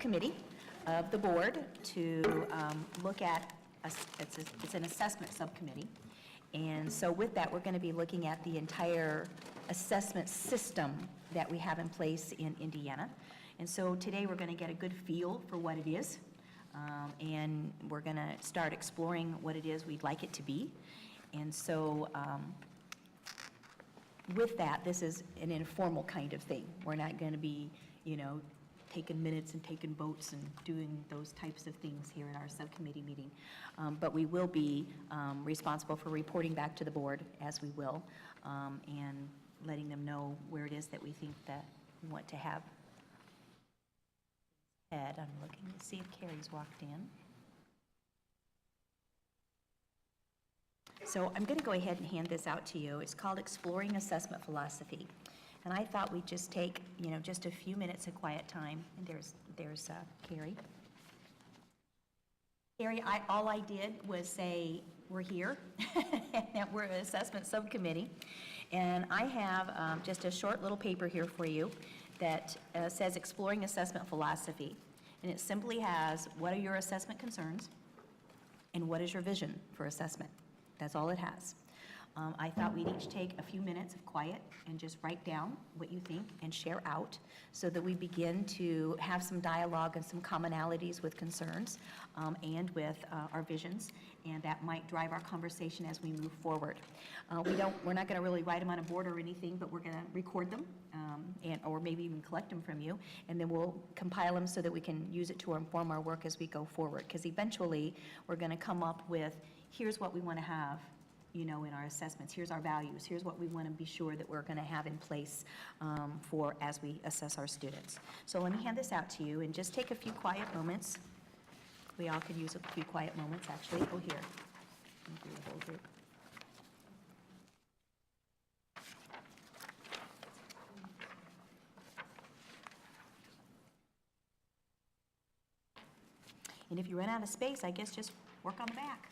subcommittee of the board to look at, it's an assessment subcommittee. And so with that, we're going to be looking at the entire assessment system that we have in place in Indiana. And so today we're going to get a good feel for what it is. And we're going to start exploring what it is we'd like it to be. And so with that, this is an informal kind of thing. We're not going to be, taking minutes and taking votes and doing those types of things here in our subcommittee meeting. But we will be responsible for reporting back to the board, as we will, and letting them know where it is that we think that we want to have. Ed, I'm looking to see if Carrie's walked in. So I'm going to go ahead and hand this out to you. It's called Exploring Assessment Philosophy. And I thought we'd just take, just a few minutes of quiet time. And there's Carrie. Carrie, all I did was say, we're here, and that we're an assessment subcommittee. And I have just a short little paper here for you that says Exploring Assessment Philosophy. And it simply has, what are your assessment concerns? And what is your vision for assessment? That's all it has. I thought we'd each take a few minutes of quiet and just write down what you think and share out so that we begin to have some dialogue and some commonalities with concerns and with our visions, and that might drive our conversation as we move forward. We're not going to really write them on a board or anything, but we're going to record them or maybe even collect them from you, and then we'll compile them so that we can use it to inform our work as we go forward, because eventually we're going to come up with, here's what we want to have in our assessments. Here's our values. Here's what we want to be sure that we're going to have in place for as we assess our students. So let me hand this out to you and just take a few quiet moments. We all could use a few quiet moments, actually. Oh, here. Let me do the whole group. And if you run out of space, I guess just work on the back.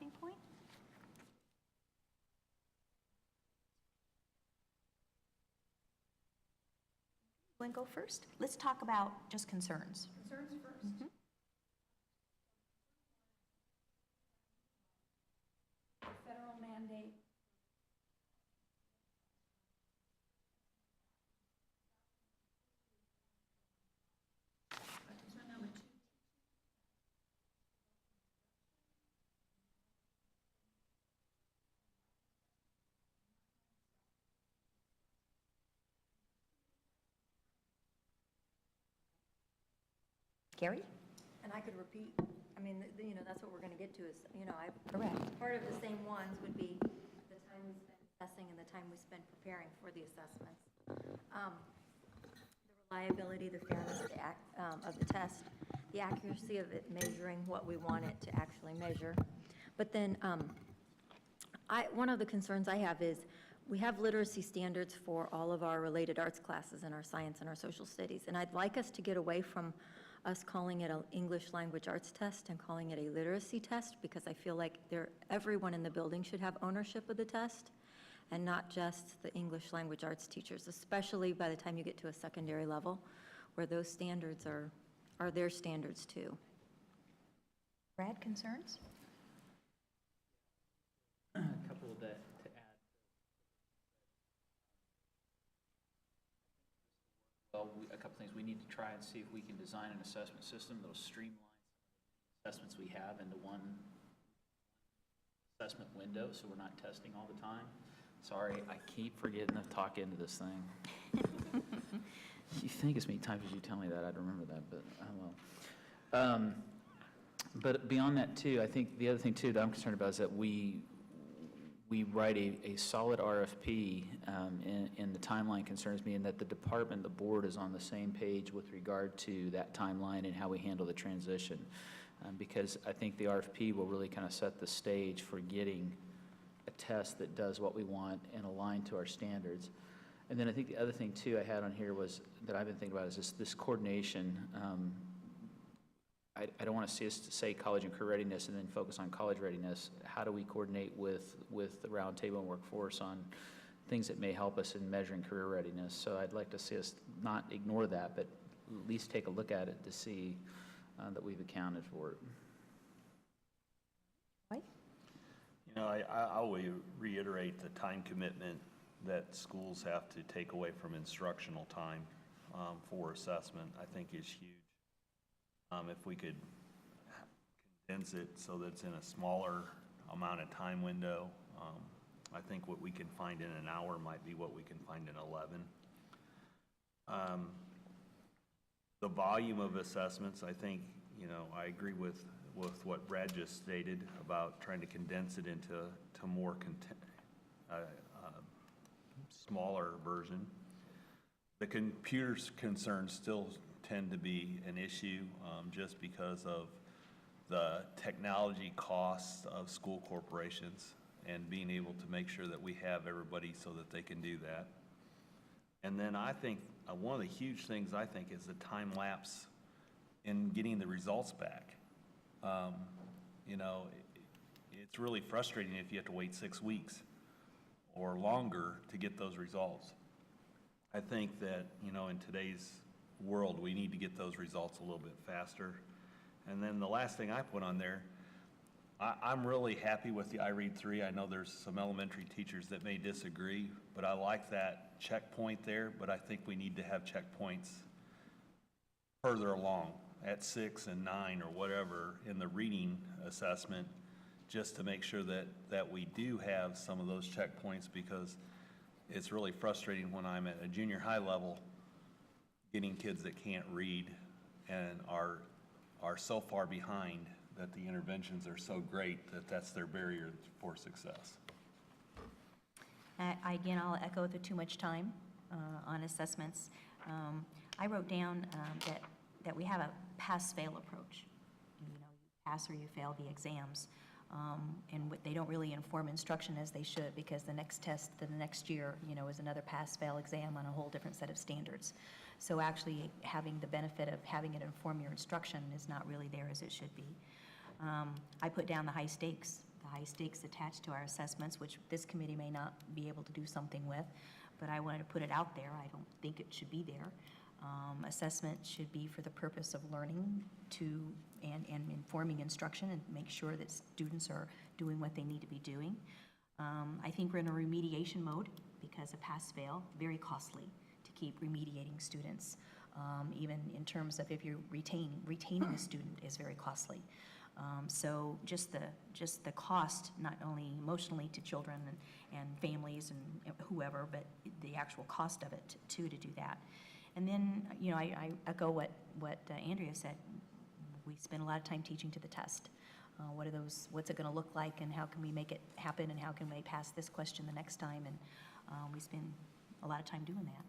stopping point. Want to go first? Let's talk about just concerns. Concerns first. Federal mandate. Concern number 2. Gary? And I could repeat, I mean, that's what we're going to get to is, Correct. part of the same ones would be the time we spend assessing and the time we spend preparing for the assessments. The reliability, the fairness of the test, the accuracy of it measuring what we want it to actually measure. But then, one of the concerns I have is we have literacy standards for all of our related arts classes in our science and our social studies. And I'd like us to get away from us calling it an English language arts test and calling it a literacy test, because I feel like everyone in the building should have ownership of the test and not just the English language arts teachers, especially by the time you get to a secondary level where those standards are their standards too. Brad, concerns? A couple of that to add. Well, a couple things. We need to try and see if we can design an assessment system that'll streamline assessments we have into one assessment window, so we're not testing all the time. Sorry, I keep forgetting to talk into this thing. You think as many times as you tell me that, I'd remember that, but oh well. But beyond that too, I think the other thing too that I'm concerned about is that we write a solid RFP, and the timeline concerns me, and that the department, the board, is on the same page with regard to that timeline and how we handle the transition. Because I think the RFP will really kind of set the stage for getting a test that does what we want and align to our standards. And then I think the other thing too I had on here was, that I've been thinking about, is this coordination. I don't want to see us say college and career readiness and then focus on college readiness. How do we coordinate with the roundtable and workforce on things that may help us in measuring career readiness? So I'd like to see us not ignore that, but at least take a look at it to see that we've accounted for it. Right? You know, I will reiterate the time commitment that schools have to take away from instructional time for assessment, I think is huge. If we could condense it so that it's in a smaller amount of time window, I think what we can find in an hour might be what we can find in 11. The volume of assessments, I think, I agree with what Brad just stated about trying to condense it into more smaller version. The computer's concerns still tend to be an issue just because of the technology costs of school corporations and being able to make sure that we have everybody so that they can do that. And then I think one of the huge things I think is the time lapse in getting the results back. It's really frustrating if you have to wait 6 weeks or longer to get those results. I think that, in today's world, we need to get those results a little bit faster. And then the last thing I put on there, I'm really happy with the iRead 3. I know there's some elementary teachers that may disagree, but I like that checkpoint there, but I think we need to have checkpoints further along at 6 and 9 or whatever in the reading assessment, just to make sure that we do have some of those checkpoints, because it's really frustrating when I'm at a junior high level getting kids that can't read and are so far behind that the interventions are so great that that's their barrier for success. Again, I'll echo the too much time on assessments. I wrote down that we have a pass-fail approach. You pass or you fail the exams. And they don't really inform instruction as they should, because the next test the next year, is another pass-fail exam on a whole different set of standards. So actually having the benefit of having it inform your instruction is not really there as it should be. I put down the high stakes the high stakes attached to our assessments, which this committee may not be able to do something with, but I wanted to put it out there. I don't think it should be there. Assessment should be for the purpose of learning and informing instruction and make sure that students are doing what they need to be doing. I think we're in a remediation mode because of pass-fail, very costly to keep remediating students. Even in terms of if you're retaining a student is very costly. So just the cost, not only emotionally to children and families and whoever, but the actual cost of it to do that. And then, you know, I echo what Andrea said. We spend a lot of time teaching to the test. What's it going to look like, and how can we make it happen, and how can we pass this question the next time? And we spend a lot of time doing that.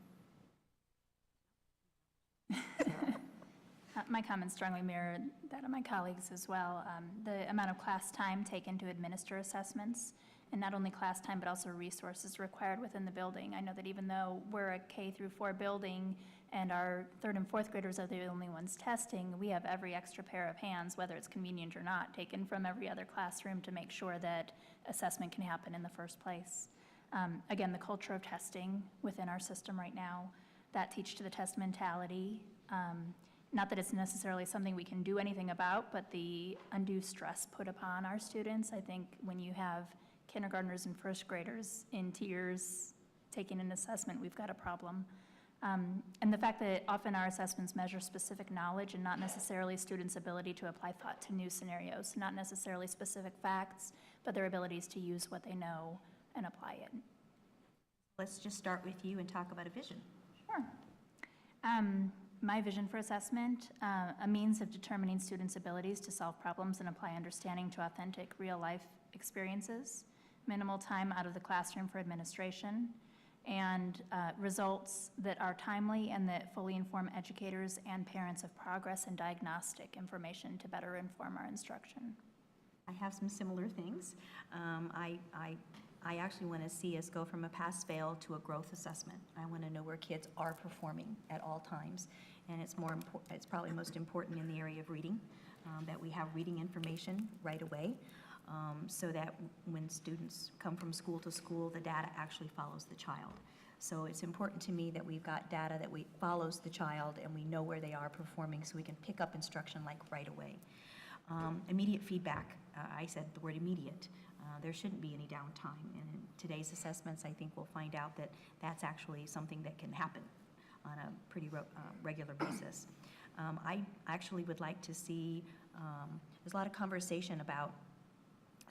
My comments strongly mirror that of my colleagues as well. The amount of class time taken to administer assessments, and not only class time, but also resources required within the building. I know that even though we're a K through 4 building and our 3rd and 4th graders are the only ones testing, we have every extra pair of hands, whether it's convenient or not, taken from every other classroom to make sure that assessment can happen in the first place. Again, the culture of testing within our system right now, that teach to the test mentality, not that it's necessarily something we can do anything about, but the undue stress put upon our students. I think when you have kindergartners and first graders in tiers taking an assessment, we've got a problem. And the fact that often our assessments measure specific knowledge and not necessarily students' ability to apply thought to new scenarios, not necessarily specific facts, but their abilities to use what they know and apply it. Let's just start with you and talk about a vision. Sure. My vision for assessment, a means of determining students' abilities to solve problems and apply understanding to authentic real-life experiences, minimal time out of the classroom for administration, and results that are timely and that fully inform educators and parents of progress and diagnostic information to better inform our instruction. I have some similar things. I actually want to see us go from a pass-fail to a growth assessment. I want to know where kids are performing at all times, and it's probably most important in the area of reading, that we have reading information right away, so that when students come from school to school, the data actually follows the child. So it's important to me that we've got data that follows the child and we know where they are performing so we can pick up instruction like right away. Immediate feedback, I said the word immediate. There shouldn't be any downtime. And in today's assessments, I think we'll find out that that's actually something that can happen on a pretty regular basis. I actually would like to see, there's a lot of conversation about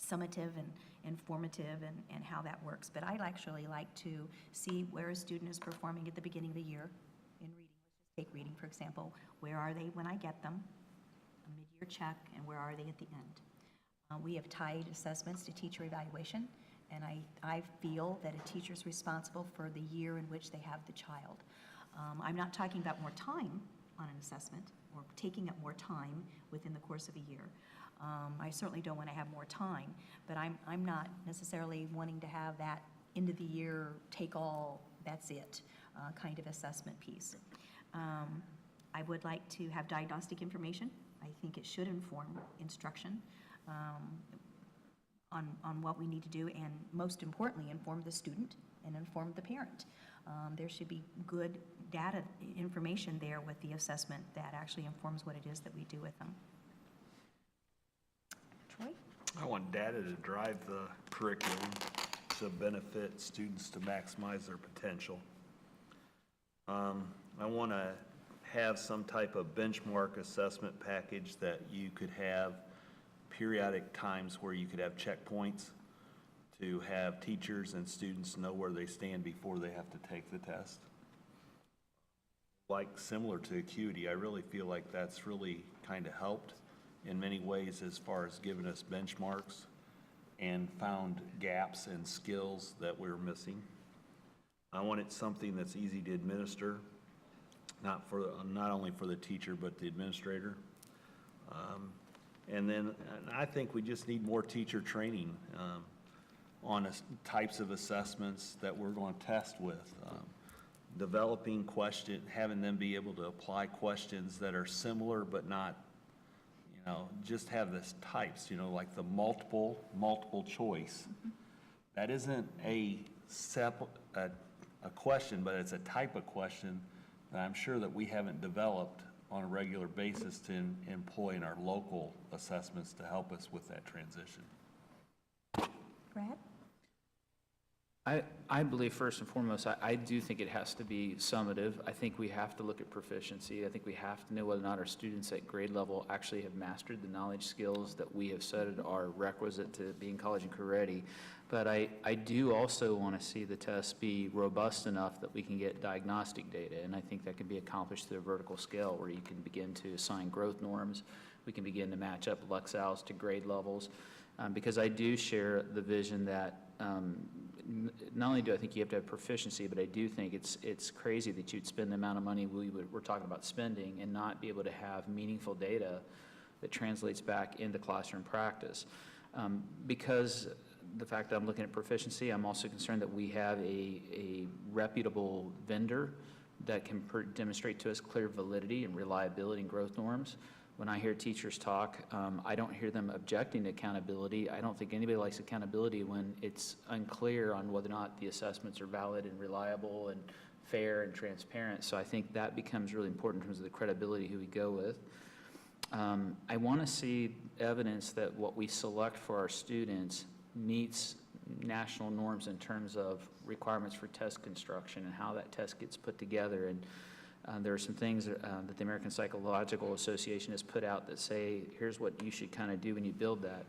summative and informative and how that works, but I'd actually like to see where a student is performing at the beginning of the year in reading. Let's just take reading, for example. Where are they when I get them? A mid-year check, and where are they at the end? We have tied assessments to teacher evaluation, and I feel that a teacher is responsible for the year in which they have the child. I'm not talking about more time on an assessment or taking up more time within the course of a year. I certainly don't want to have more time, but I'm not necessarily wanting to have that end of the year, take all, that's it, kind of assessment piece. I would like to have diagnostic information. I think it should inform instruction on what we need to do, and most importantly, inform the student and inform the parent. There should be good data information there with the assessment that actually informs what it is that we do with them. Troy? I want data to drive the curriculum to benefit students to maximize their potential. I want to have some type of benchmark assessment package that you could have periodic times where you could have checkpoints to have teachers and students know where they stand before they have to take the test. Like similar to acuity, I really feel like that's really kind of helped in many ways as far as giving us benchmarks and found gaps and skills that we're missing. I wanted something that's easy to administer, not only for the teacher but the administrator. And then I think we just need more teacher training on types of assessments that we're going to test with. Developing having them be able to apply questions that are similar but not, just have this types, like the multiple choice. That isn't a question, but it's a type of question that I'm sure that we haven't developed on a regular basis to employ in our local assessments to help us with that transition. Brad? I believe first and foremost, I do think it has to be summative. I think we have to look at proficiency. I think we have to know whether or not our students at grade level actually have mastered the knowledge skills that we have said are requisite to being college and career ready. But I do also want to see the tests be robust enough that we can get diagnostic data, and I think that can be accomplished through a vertical scale where you can begin to assign growth norms. We can begin to match up Lexals to grade levels, because I do share the vision that not only do I think you have to have proficiency, but I do think it's crazy that you'd spend the amount of money we're talking about spending and not be able to have meaningful data that translates back into classroom practice. Because the fact that I'm looking at proficiency, I'm also concerned that we have a reputable vendor that can demonstrate to us clear validity and reliability and growth norms. When I hear teachers talk, I don't hear them objecting to accountability. I don't think anybody likes accountability when it's unclear on whether or not the assessments are valid and reliable and fair and transparent. So I think that becomes really important in terms of the credibility who we go with. I want to see evidence that what we select for our students meets national norms in terms of requirements for test construction and how that test gets put together. And there are some things that the American Psychological Association has put out that say, here's what you should kind of do when you build that.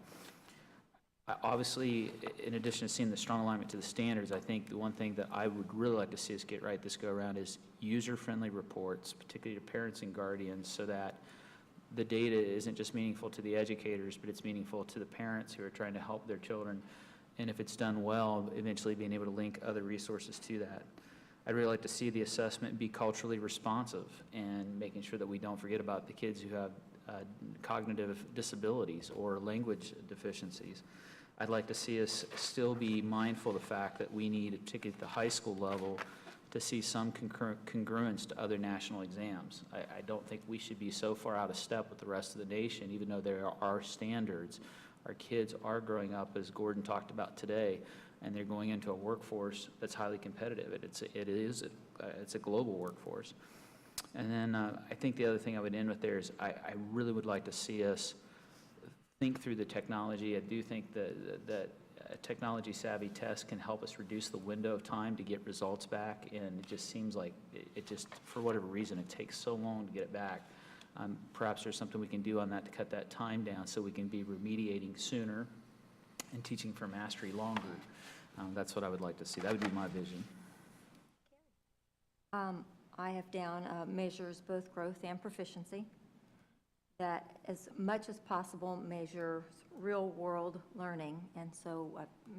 Obviously, in addition to seeing the strong alignment to the standards, I think the one thing that I would really like to see us get right this go around is user-friendly reports, particularly to parents and guardians, so that the data isn't just meaningful to the educators, but it's meaningful to the parents who are trying to help their children. And if it's done well, eventually being able to link other resources to that. I'd really like to see the assessment be culturally responsive and making sure that we don't forget about the kids who have cognitive disabilities or language deficiencies. I'd like to see us still be mindful of the fact that we need, particularly at the high school level, to see some congruence to other national exams. I don't think we should be so far out of step with the rest of the nation, even though there are standards. Our kids are growing up, as Gordon talked about today, and they're going into a workforce that's highly competitive. It's a global workforce. And then I think the other thing I would end with there is I really would like to see us think through the technology. I do think that a technology-savvy test can help us reduce the window of time to get results back, and it just seems like it just, for whatever reason, it takes so long to get it back. Perhaps there's something we can do on that to cut that time down so we can be remediating sooner and teaching for mastery longer. That's what I would like to see. That would be my vision. I have down measures both growth and proficiency, that as much as possible measures real-world learning. And so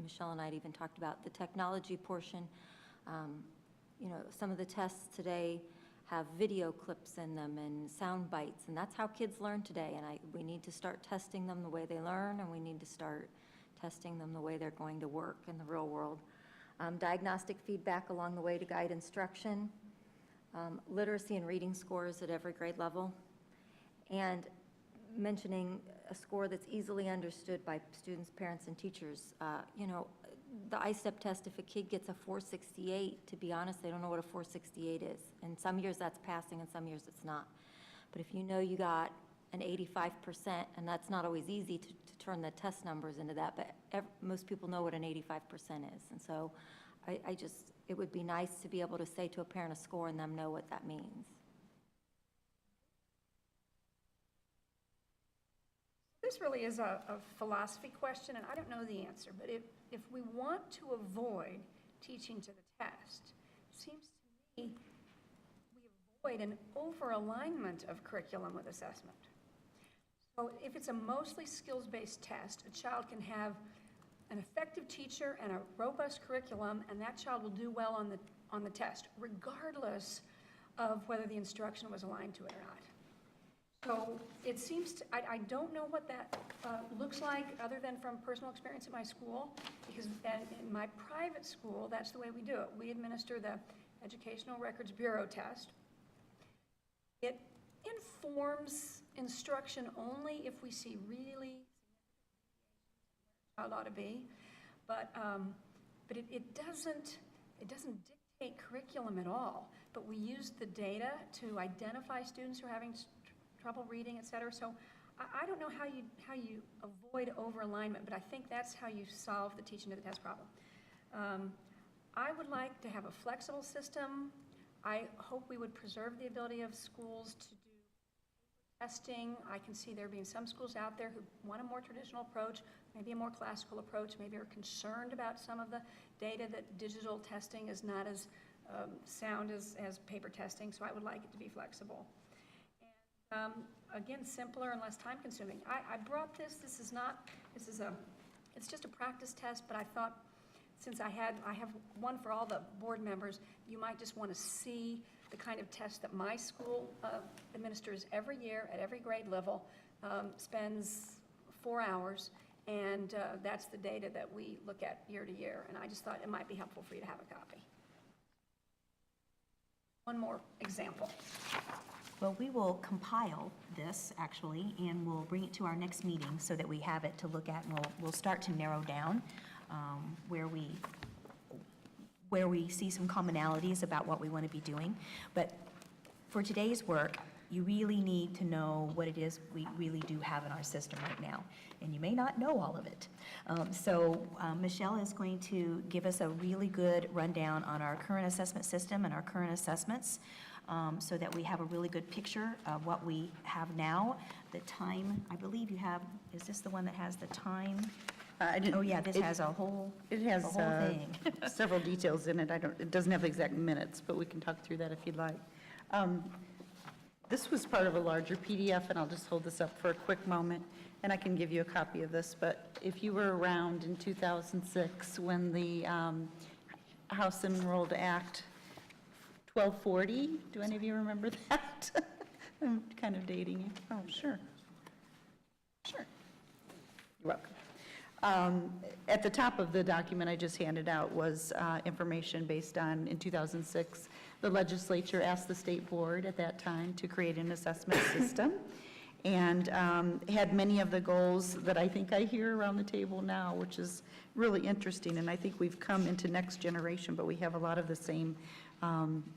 Michelle and I had even talked about the technology portion. Some of the tests today have video clips in them and sound bites, and that's how kids learn today. And we need to start testing them the way they learn, and we need to start testing them the way they're going to work in the real world. Diagnostic feedback along the way to guide instruction, literacy and reading scores at every grade level, and mentioning a score that's easily understood by students, parents, and teachers. The ISTEP test, if a kid gets a 468, to be honest, they don't know what a 468 is. And some years that's passing and some years it's not. But if you know you got an 85%, and that's not always easy to turn the test numbers into that, but most people know what an 85% is. And so it would be nice to be able to say to a parent a score and them know what that means. This really is a philosophy question, and I don't know the answer, but if we want to avoid teaching to the test, it seems to me we avoid an over-alignment of curriculum with assessment. So if it's a mostly skills-based test, a child can have an effective teacher and a robust curriculum, and that child will do well on the test, regardless of whether the instruction was aligned to it or not. So it seems to, I don't know what that looks like other than from personal experience at my school, because in my private school, that's the way we do it. We administer the Educational Records Bureau test. It informs instruction only if we see really child ought to be, but it doesn't dictate curriculum at all. But we use the data to identify students who are having trouble reading, et cetera. So I don't know how you avoid over-alignment, but I think that's how you solve the teaching to the test problem. I would like to have a flexible system. I hope we would preserve the ability of schools to do testing. I can see there being some schools out there who want a more traditional approach, maybe a more classical approach, maybe are concerned about some of the data that digital testing is not as sound as paper testing, so I would like it to be flexible. And again, simpler and less time consuming. I brought this is it's just a practice test, but I thought since I have one for all the board members, you might just want to see the kind of test that my school administers every year at every grade level, spends 4 hours, and that's the data that we look at year to year. And I just thought it might be helpful for you to have a copy. One more example. Well, we will compile this, actually, and we'll bring it to our next meeting so that we have it to look at, and we'll start to narrow down where we see some commonalities about what we want to be doing. But for today's work, you really need to know what it is we really do have in our system right now. And you may not know all of it. So Michelle is going to give us a really good rundown on our current assessment system and our current assessments, so that we have a really good picture of what we have now. The time, I believe you have, is this the one that has the time? Oh, yeah, this has a whole thing. Several details in it. It doesn't have exact minutes, but we can talk through that if you'd like. This was part of a larger PDF, and I'll just hold this up for a quick moment, and I can give you a copy of this. But if you were around in 2006 when the House Enrolled Act 1240, do any of you remember that? I'm kind of dating you. Oh, sure. Sure. You're welcome. At the top of the document I just handed out was information based on, in 2006, the legislature asked the state board at that time to create an assessment system, and had many of the goals that I think I hear around the table now, which is really interesting. And I think we've come into next generation, but we have a lot of the same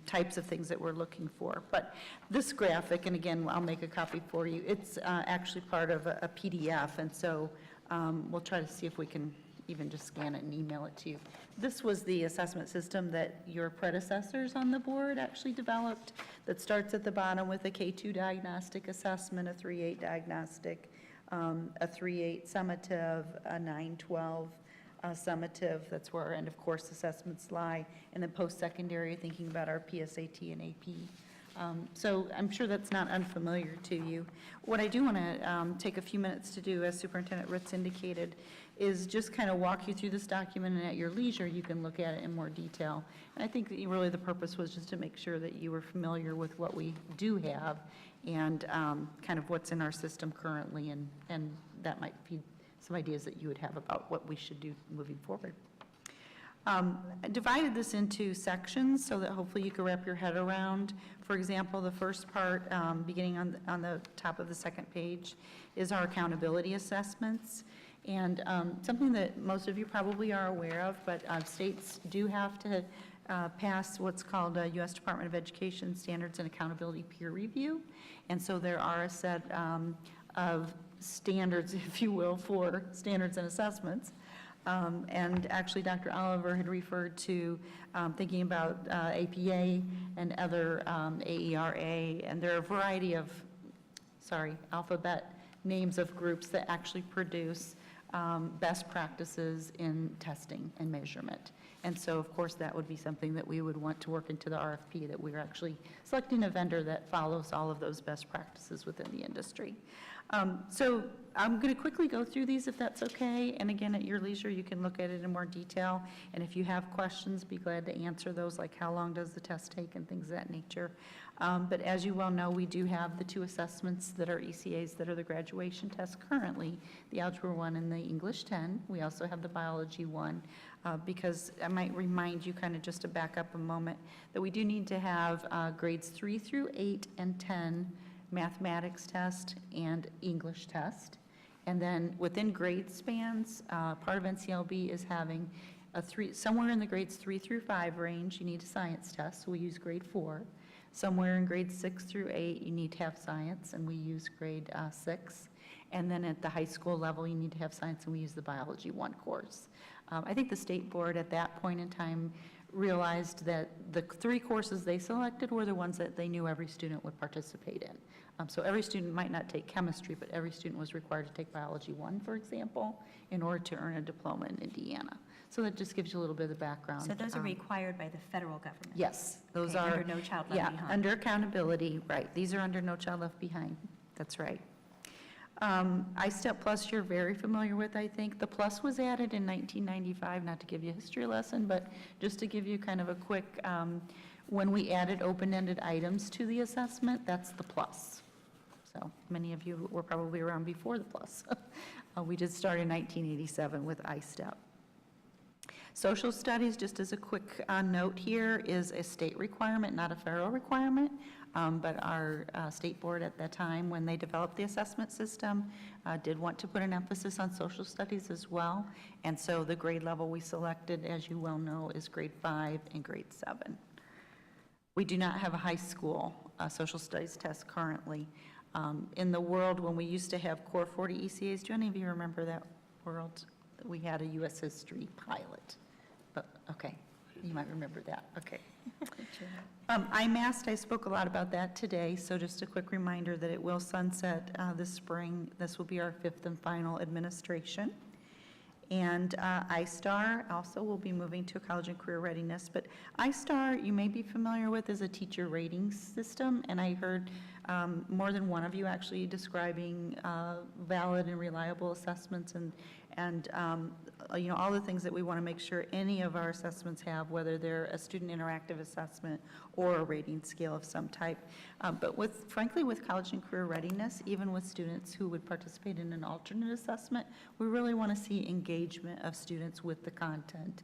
types of things that we're looking for. But this graphic, and again, I'll make a copy for you, it's actually part of a PDF, and so we'll try to see if we can even just scan it and email it to you. This was the assessment system that your predecessors on the board actually developed, that starts at the bottom with a K2 diagnostic assessment, a 3-8 diagnostic, a 3-8 summative, a 9-12 summative, that's where our end of course assessments lie, and then post-secondary, thinking about our PSAT and AP. So I'm sure that's not unfamiliar to you. What I do want to take a few minutes to do, as Superintendent Ritz indicated, is just kind of walk you through this document, and at your leisure you can look at it in more detail. And I think that really the purpose was just to make sure that you were familiar with what we do have and kind of what's in our system currently, and that might feed some ideas that you would have about what we should do moving forward. I divided this into sections so that hopefully you can wrap your head around. For example, the first part, beginning on the top of the second page, is our accountability assessments. And something that most of you probably are aware of, but states do have to pass what's called a U.S. Department of Education Standards and Accountability Peer Review. And so there are a set of standards, if you will, for standards and assessments. And actually, Dr. Oliver had referred to thinking about APA and other AERA, and there are a variety of, alphabet names of groups that actually produce best practices in testing and measurement. And so, of course, that would be something that we would want to work into the RFP, that we're actually selecting a vendor that follows all of those best practices within the industry. So I'm going to quickly go through these if that's okay. And again, at your leisure, you can look at it in more detail. And if you have questions, be glad to answer those, like how long does the test take and things of that nature. But as you well know, we do have the 2 assessments that are ECAs that are the graduation tests currently, the Algebra 1 and the English 10. We also have the Biology 1, because I might remind you, kind of just to back up a moment, that we do need to have grades 3 through 8 and 10 mathematics test, and English test. And then within grade spans, part of NCLB is having somewhere in the grades 3 through 5 range, you need a science test, so we use grade 4. Somewhere in grades 6 through 8, you need to have science, and we use grade 6. And then at the high school level, you need to have science, and we use the biology 1 course. I think the state board at that point in time realized that the 3 courses they selected were the ones that they knew every student would participate in. So every student might not take chemistry, but every student was required to take biology 1, for example, in order to earn a diploma in Indiana. So that just gives you a little bit of the background. So those are required by the federal government? Yes, those Okay, are. under No Child Left Yeah, Behind. under accountability, right. These are under No Child Left Behind. That's right. ISTEP Plus you're very familiar with, I think. The Plus was added in 1995, not to give you a history lesson, but just to give you kind of a quick, when we added open-ended items to the assessment, that's the Plus. So many of you were probably around before the Plus. We did start in 1987 with ISTEP. Social studies, just as a quick note here, is a state requirement, not a federal requirement. But our state board at that time, when they developed the assessment system, did want to put an emphasis on social studies as well. And so the grade level we selected, as you well know, is grade 5 and grade 7. We do not have a high school social studies test currently. In the world, when we used to have Core 40 ECAs, do any of you remember that world? We had a U.S. history pilot. But, okay, you might remember that, okay. IMAST, I spoke a lot about that today, so just a quick reminder that it will sunset this spring. This will be our 5th and final administration. And iStar also will be moving to college and career readiness. But iStar, you may be familiar with, is a teacher rating system, and I heard more than one of you actually describing valid and reliable assessments and you know, all the things that we want to make sure any of our assessments have, whether they're a student interactive assessment or a rating scale of some type. But frankly, with college and career readiness, even with students who would participate in an alternate assessment, we really want to see engagement of students with the content.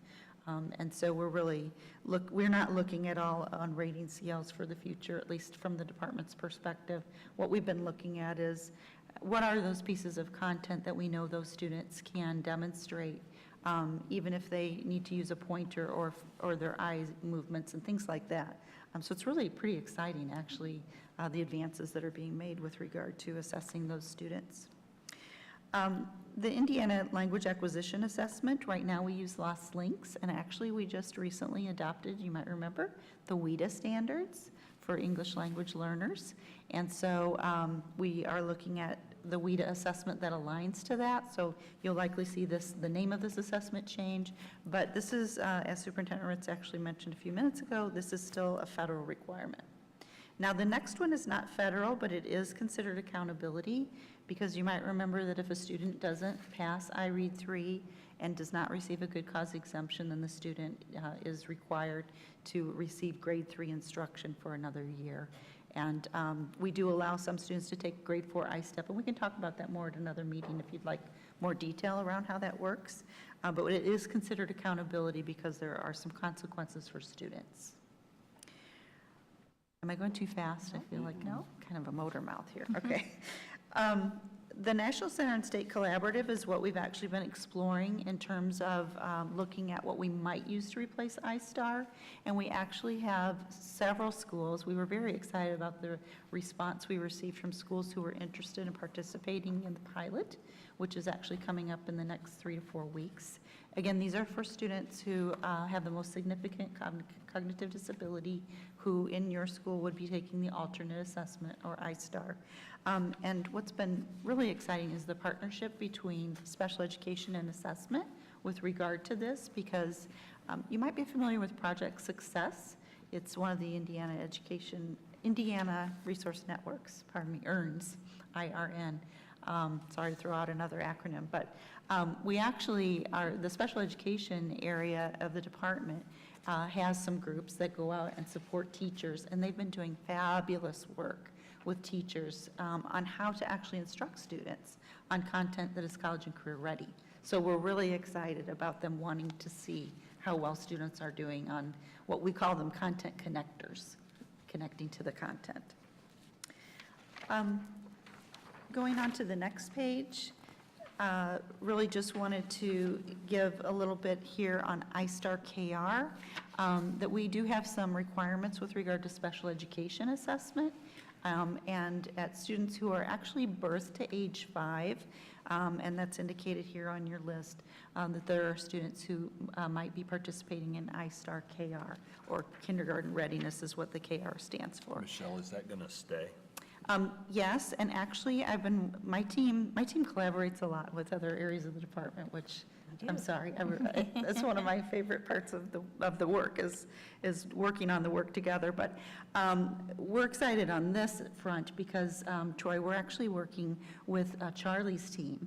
And so we're not looking at all on rating scales for the future, at least from the department's perspective. What we've been looking at is what are those pieces of content that we know those students can demonstrate, even if they need to use a pointer or their eye movements and things like that. So it's really pretty exciting, actually, the advances that are being made with regard to assessing those students. The Indiana Language Acquisition Assessment, right now we use Lost Links, and actually we just recently adopted, you might remember, the WIDA standards for English language learners. And so we are looking at the WIDA assessment that aligns to that. So you'll likely see the name of this assessment change, but this is, as Superintendent Ritz actually mentioned a few minutes ago, this is still a federal requirement. Now, the next one is not federal, but it is considered accountability, because you might remember that if a student doesn't pass IREAD 3 and does not receive a good cause exemption, then the student is required to receive grade 3 instruction for another year. And we do allow some students to take grade 4 ISTEP, and we can talk about that more at another meeting if you'd like more detail around how that works. But it is considered accountability because there are some consequences for students. Am I going too fast? I feel like I'm kind of a motor mouth here. Okay. The National Center and State Collaborative is what we've actually been exploring in terms of looking at what we might use to replace iStar. And we actually have several schools. We were very excited about the response we received from schools who were interested in participating in the pilot, which is actually coming up in the next 3 to 4 weeks. Again, these are for students who have the most significant cognitive disability, who in your school would be taking the alternate assessment or iStar. And what's been really exciting is the partnership between special education and assessment with regard to this, because you might be familiar with Project Success. It's one of the Indiana Resource Networks, EARNS, IRN. Sorry to throw out another acronym, but we actually are, the special education area of the department has some groups that go out and support teachers, and they've been doing fabulous work with teachers on how to actually instruct students on content that is college and career ready. So we're really excited about them wanting to see how well students are doing on what we call them content connectors, connecting to the content. Going on to the next page, really just wanted to give a little bit here on iStar KR, that we do have some requirements with regard to special education assessment, and at students who are actually birthed to age 5, and that's indicated here on your list, that there are students who might be participating in iStar KR, or kindergarten readiness is what the KR stands for. Michelle, is that going to stay? Yes, and actually, my team collaborates a lot with other areas of the department, which, I'm sorry, that's one of my favorite parts of the work, is working on the work together. But we're excited on this front because, Troy, we're actually working with Charlie's team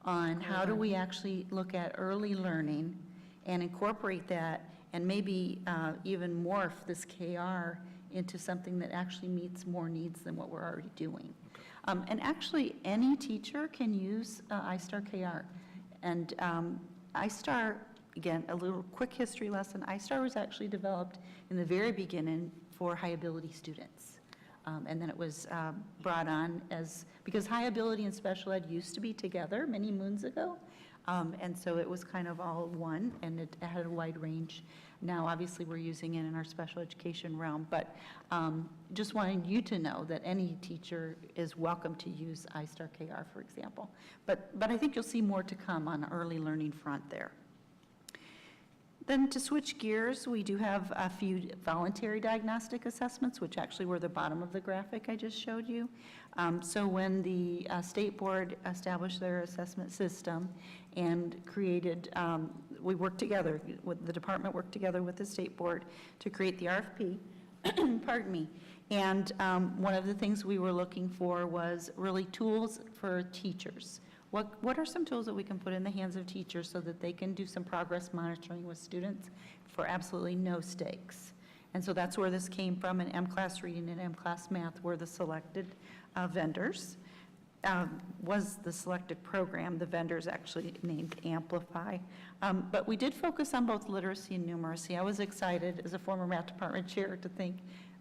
on how do we actually look at early learning and incorporate that, and maybe even morph this KR into something that actually meets more needs than what we're already doing. And actually, any teacher can use iStar KR. And iStar, again, a little quick history lesson, iStar was actually developed in the very beginning for high ability students. And then it was brought on because high ability and special ed used to be together many moons ago. And so it was kind of all one, and it had a wide range. Now, obviously, we're using it in our special education realm, but just wanting you to know that any teacher is welcome to use iStar KR, for example. But I think you'll see more to come on the early learning front there. Then to switch gears, we do have a few voluntary diagnostic assessments, which actually were the bottom of the graphic I just showed you. So when the state board established their assessment system and created, we worked together, the department worked together with the state board to create the RFP, pardon me. And one of the things we were looking for was really tools for teachers. What are some tools that we can put in the hands of teachers so that they can do some progress monitoring with students for absolutely no stakes? And so that's where this came from, and M-Class Reading and M-Class Math were the selected vendors. Was the selected program. The vendors actually named Amplify. But we did focus on both literacy and numeracy. I was excited as a former math department chair to think,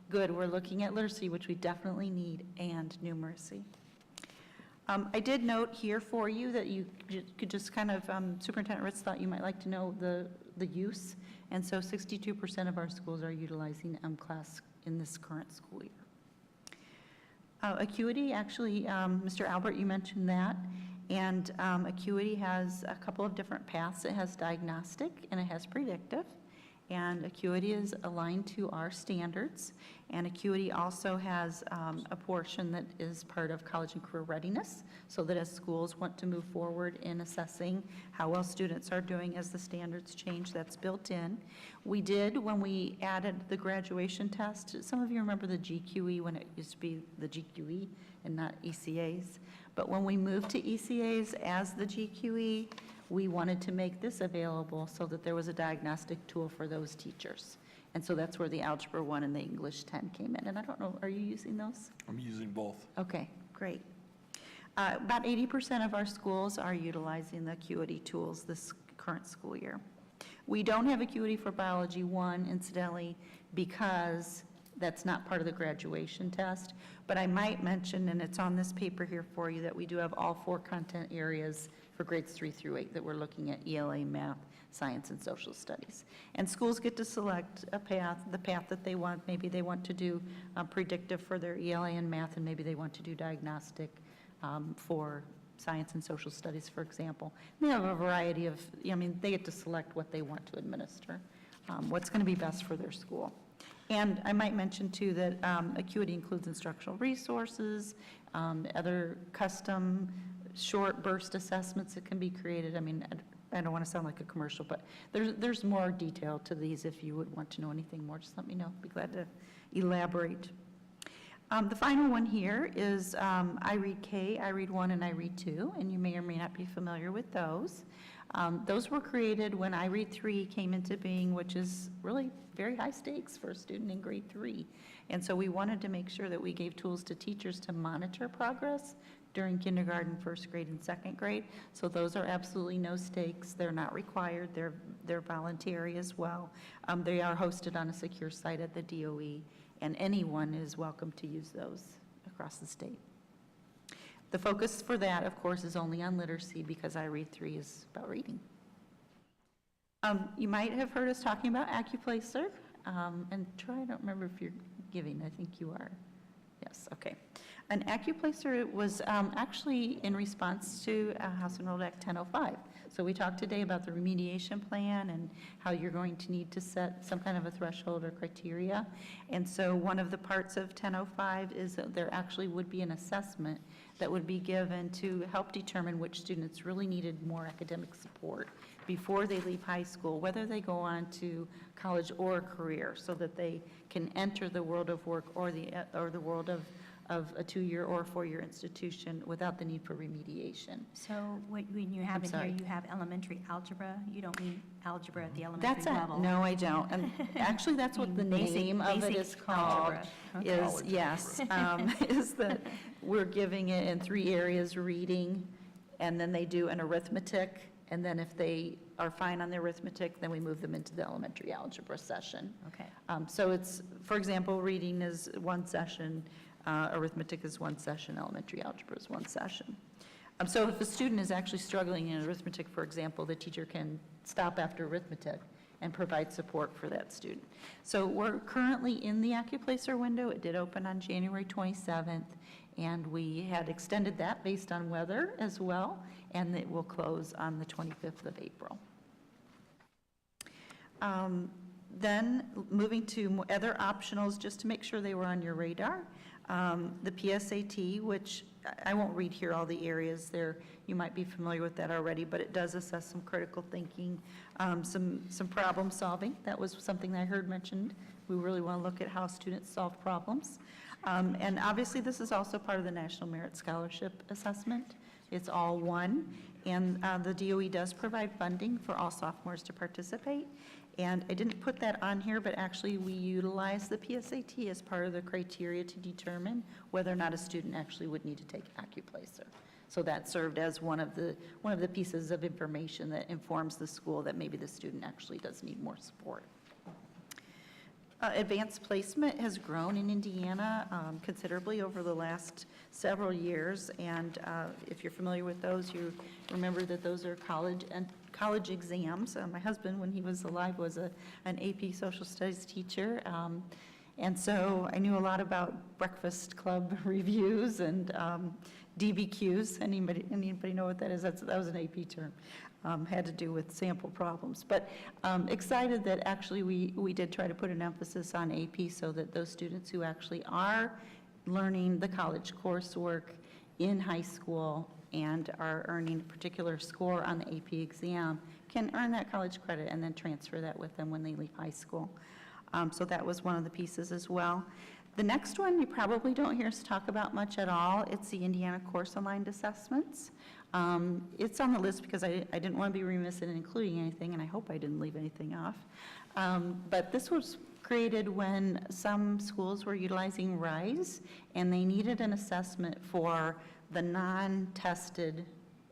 good, we're looking at literacy, which we definitely need, and numeracy. I did note here for you that you could just kind of, Superintendent Ritz thought you might like to know the use, and so 62% of our schools are utilizing M-Class in this current school year. Acuity, actually, Mr. Albert, you mentioned that, and Acuity has a couple of different paths. It has diagnostic and it has predictive, and Acuity is aligned to our standards, and Acuity also has a portion that is part of college and career readiness, so that as schools want to move forward in assessing how well students are doing as the standards change, that's built in. We did, when we added the graduation test, some of you remember the GQE when it used to be the GQE and not ECAs, but when we moved to ECAs as the GQE, we wanted to make this available so that there was a diagnostic tool for those teachers. And so that's where the Algebra 1 and the English 10 came in. And I don't know, are you using those? I'm using both. Okay, great. About 80% of our schools are utilizing the Acuity tools this current school year. We don't have Acuity for Biology 1, incidentally, because that's not part of the graduation test. But I might mention, and it's on this paper here for you, that we do have all 4 content areas for grades 3 through 8 that we're looking at: ELA, math, science, and social studies. And schools get to select a path, the path that they want. Maybe they want to do predictive for their ELA and math, and maybe they want to do diagnostic for science and social studies, for example. They have a variety of, they get to select what they want to administer, what's going to be best for their school. And I might mention, too, that Acuity includes instructional resources, other custom short burst assessments that can be created. I don't want to sound like a commercial, but there's more detail to these. If you would want to know anything more, just let me know. I'd be glad to elaborate. The final one here is iRead K, iRead 1, and iRead 2, and you may or may not be familiar with those. Those were created when iRead 3 came into being, which is really very high stakes for a student in grade 3. And so we wanted to make sure that we gave tools to teachers to monitor progress during kindergarten, first grade, and second grade. So those are absolutely no stakes. They're not required. They're voluntary as well. They are hosted on a secure site at the DOE, and anyone is welcome to use those across the state. The focus for that, of course, is only on literacy because I Read 3 is about reading. You might have heard us talking about AccuPlacer. And Troy, I don't remember if you're giving. I think you are. Yes, okay. An AccuPlacer was actually in response to House Enrolled Act 1005. So we talked today about the remediation plan and how you're going to need to set some kind of a threshold or criteria. And so one of the parts of 1005 is that there actually would be an assessment that would be given to help determine which students really needed more academic support before they leave high school, whether they go on to college or a career, so that they can enter the world of work or the world of a 2-year or a 4-year institution without the need for remediation. So when you have I'm in here, sorry. you have elementary algebra, you don't need algebra at the elementary That's it. level? No, I don't. And actually, that's what the Basic- name of it basic is called. algebra. Is, yes, is that we're giving it in 3 areas: reading, and then they do an arithmetic, and then if they are fine on the arithmetic, then we move them into the elementary algebra session. Okay. So it's, for example, reading is 1 session, arithmetic is 1 session, elementary algebra is 1 session. So if a student is actually struggling in arithmetic, for example, the teacher can stop after arithmetic and provide support for that student. So we're currently in the AccuPlacer window. It did open on January 27th, and we had extended that based on weather as well, and it will close on the 25th of April. Then moving to other optionals, just to make sure they were on your radar. The PSAT, which I won't read here all the areas there, you might be familiar with that already, but it does assess some critical thinking, some problem solving. That was something that I heard mentioned. We really want to look at how students solve problems. And obviously, this is also part of the National Merit Scholarship Assessment. It's all one, and the DOE does provide funding for all sophomores to participate. And I didn't put that on here, but actually we utilize the PSAT as part of the criteria to determine whether or not a student actually would need to take AccuPlacer. So that served as one of the pieces of information that informs the school that maybe the student actually does need more support. Advanced placement has grown in Indiana considerably over the last several years, and if you're familiar with those, you remember that those are college exams. My husband, when he was alive, was an AP Social Studies teacher, and so I knew a lot about breakfast club reviews and DBQs. Anybody know what that is? That was an AP term. Had to do with sample problems. But excited that actually we did try to put an emphasis on AP so that those students who actually are learning the college coursework in high school and are earning a particular score on the AP exam can earn that college credit and then transfer that with them when they leave high school. So that was one of the pieces as well. The next one you probably don't hear us talk about much at all. It's the Indiana Course Aligned Assessments. It's on the list because I didn't want to be remiss in including anything, and I hope I didn't leave anything off. But this was created when some schools were utilizing RISE, and they needed an assessment for the non-tested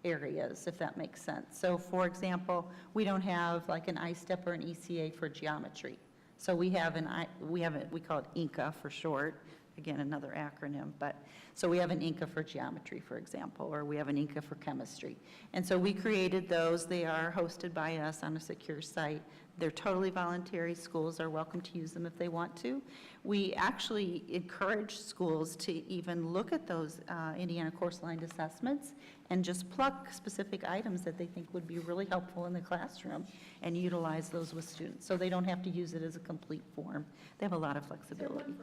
areas, if that makes sense. So for example, we don't have like an I-STEP or an ECA for geometry. So we call it INCA for short, again, another acronym, but, so we have an INCA for geometry, for example, or we have an INCA for chemistry. And so we created those. They are hosted by us on a secure site. They're totally voluntary. Schools are welcome to use them if they want to. We actually encourage schools to even look at those Indiana Course Aligned assessments and just pluck specific items that they think would be really helpful in the classroom and utilize those with students. So they don't have to use it as a complete form. They have a lot of flexibility.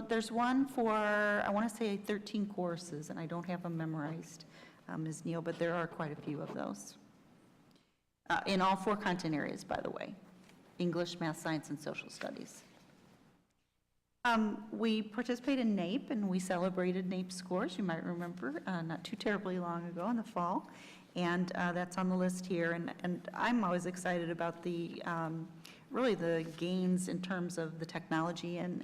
There's one for, I want to say 13 courses, and I don't have them memorized, Ms. Neal, but there are quite a few of those. In all 4 content areas, by the way: English, math, science, and social studies. We participate in NAEP, and we celebrated NAEP scores, you might remember, not too terribly long ago in the fall, and that's on the list here. And I'm always excited about the really the gains in terms of the technology and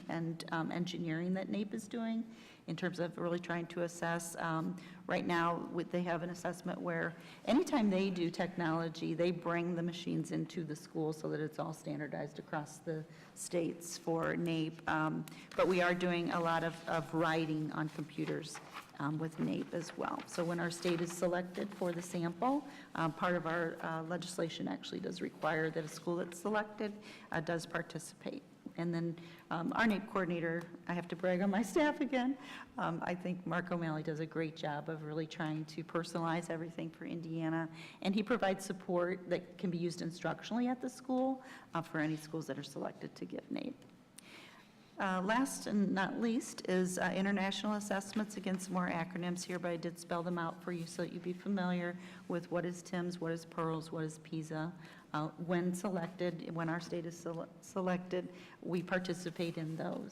engineering that NAEP is doing in terms of really trying to assess. Right now, they have an assessment where anytime they do technology, they bring the machines into the school so that it's all standardized across the states for NAEP. But we are doing a lot of writing on computers with NAEP as well. So when our state is selected for the sample, part of our legislation actually does require that a school that's selected does participate. And then our NAEP coordinator, I have to brag on my staff again, I think Mark O'Malley does a great job of really trying to personalize everything for Indiana, and he provides support that can be used instructionally at the school for any schools that are selected to give NAEP. Last and not least is international assessments. Again, some more acronyms here, but I did spell them out for you so that you'd be familiar with what is TIMSS, what is PEARLS, what is PISA. When selected, when our state is selected, we participate in those.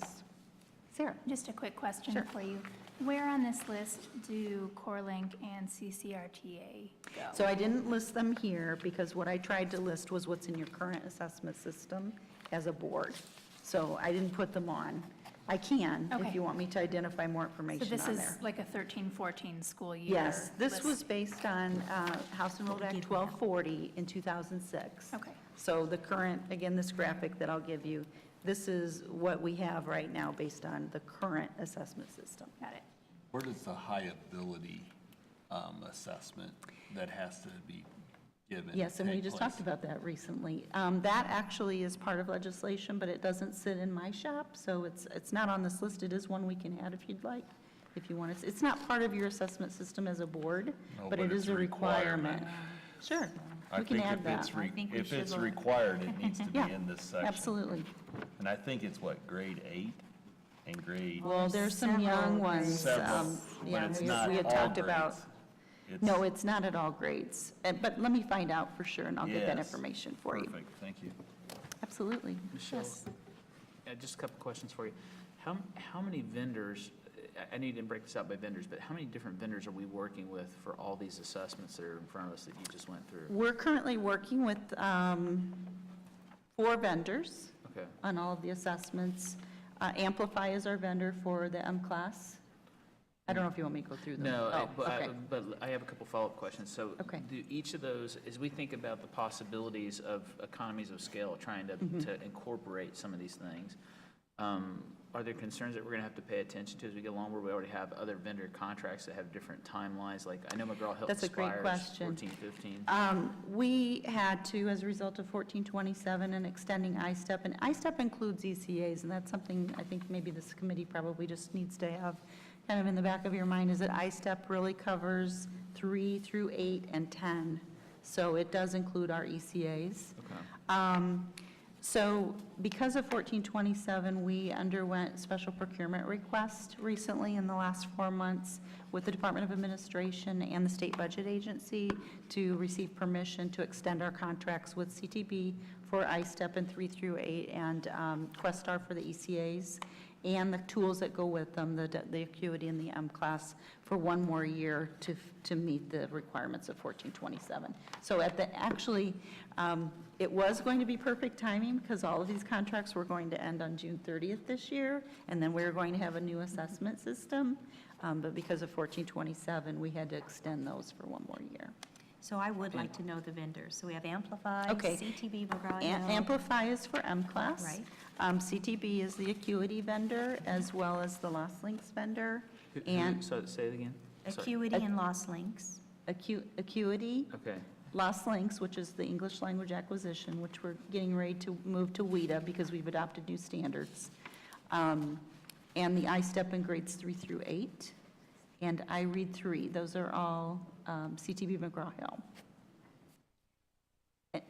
Sarah? Just a quick question Sure. for you. Where on this list do CoreLink and CCRTA go? So I didn't list them here because what I tried to list was what's in your current assessment system as a board. So I didn't put them on. I can, if Okay. you want me to identify more So information this on is there. like a 13-14 school year? Yes, this list? was based on House and Road Act 1240 in 2006. Okay. So the current, again, this graphic that I'll give you, this is what we have right now based on the current assessment system. Got it. Where does the high ability assessment that has to be given Yes, and we take just place? talked about that recently. That actually is part of legislation, but it doesn't sit in my shop, so it's not on this list. It is one we can add if you'd like, if you want it. It's not part of your assessment system as a board, No, but but it it's is a a requirement. requirement. Sure, I we can think add if that. it's I think we if should it's look. required, it needs to be Yeah, in this section. absolutely. And I think it's what, grade 8 and grade Well, there's some young Several ones. several, Yeah, but it's we not had all talked about. grades. No, it's not at all grades, but let me find out for sure, and I'll get that Yes. information for you. Perfect, thank you. Absolutely. Michelle, Yes. just a couple questions for you. How many vendors, I need to break this out by vendors, but how many different vendors are we working with for all these assessments that are in front of us that you just went through? We're currently working with 4 vendors Okay. on all of the assessments. Amplify is our vendor for the M-Class. I don't know if you want me to go through them. No, Oh, okay. but I have a couple follow-up questions. So Okay. do each of those, as we think about the possibilities of economies of scale, trying to incorporate some of these things, are there concerns that we're going to have to pay attention to as we go along, where we already have other vendor contracts that have different timelines? Like, I know McGraw-Hill That's a great expires question. 14/15. We had to, as a result of 1427 and extending ISTEP, and ISTEP includes ECAs, and that's something I think maybe this committee probably just needs to have kind of in the back of your mind, is that ISTEP really covers 3 through 8 and 10. So it does include our ECAs. Okay. So because of 1427, we underwent special procurement request recently in the last 4 months with the Department of Administration and the State Budget Agency to receive permission to extend our contracts with CTB for ISTEP in 3 through 8 and Questar for the ECAs and the tools that go with them, the Acuity and the M-Class, for 1 more year to meet the requirements of 1427. So actually, it was going to be perfect timing because all of these contracts were going to end on June 30th this year, and then we were going to have a new assessment system. But because of 1427, we had to extend those for 1 more year. So I would like to know the vendors. So we have Amplify, Okay. CTB, McGraw-Hill. Amplify is for M-Class. Right. CTB is the Acuity vendor as well as the Lost Links vendor. And So say it again? Sorry. Acuity and Lost Links. Acuity, Okay. Lost Links, which is the English language acquisition, which we're getting ready to move to WIDA because we've adopted new standards. And the ISTEP in grades 3 through 8. And I read 3. Those are all CTB McGraw-Hill. Let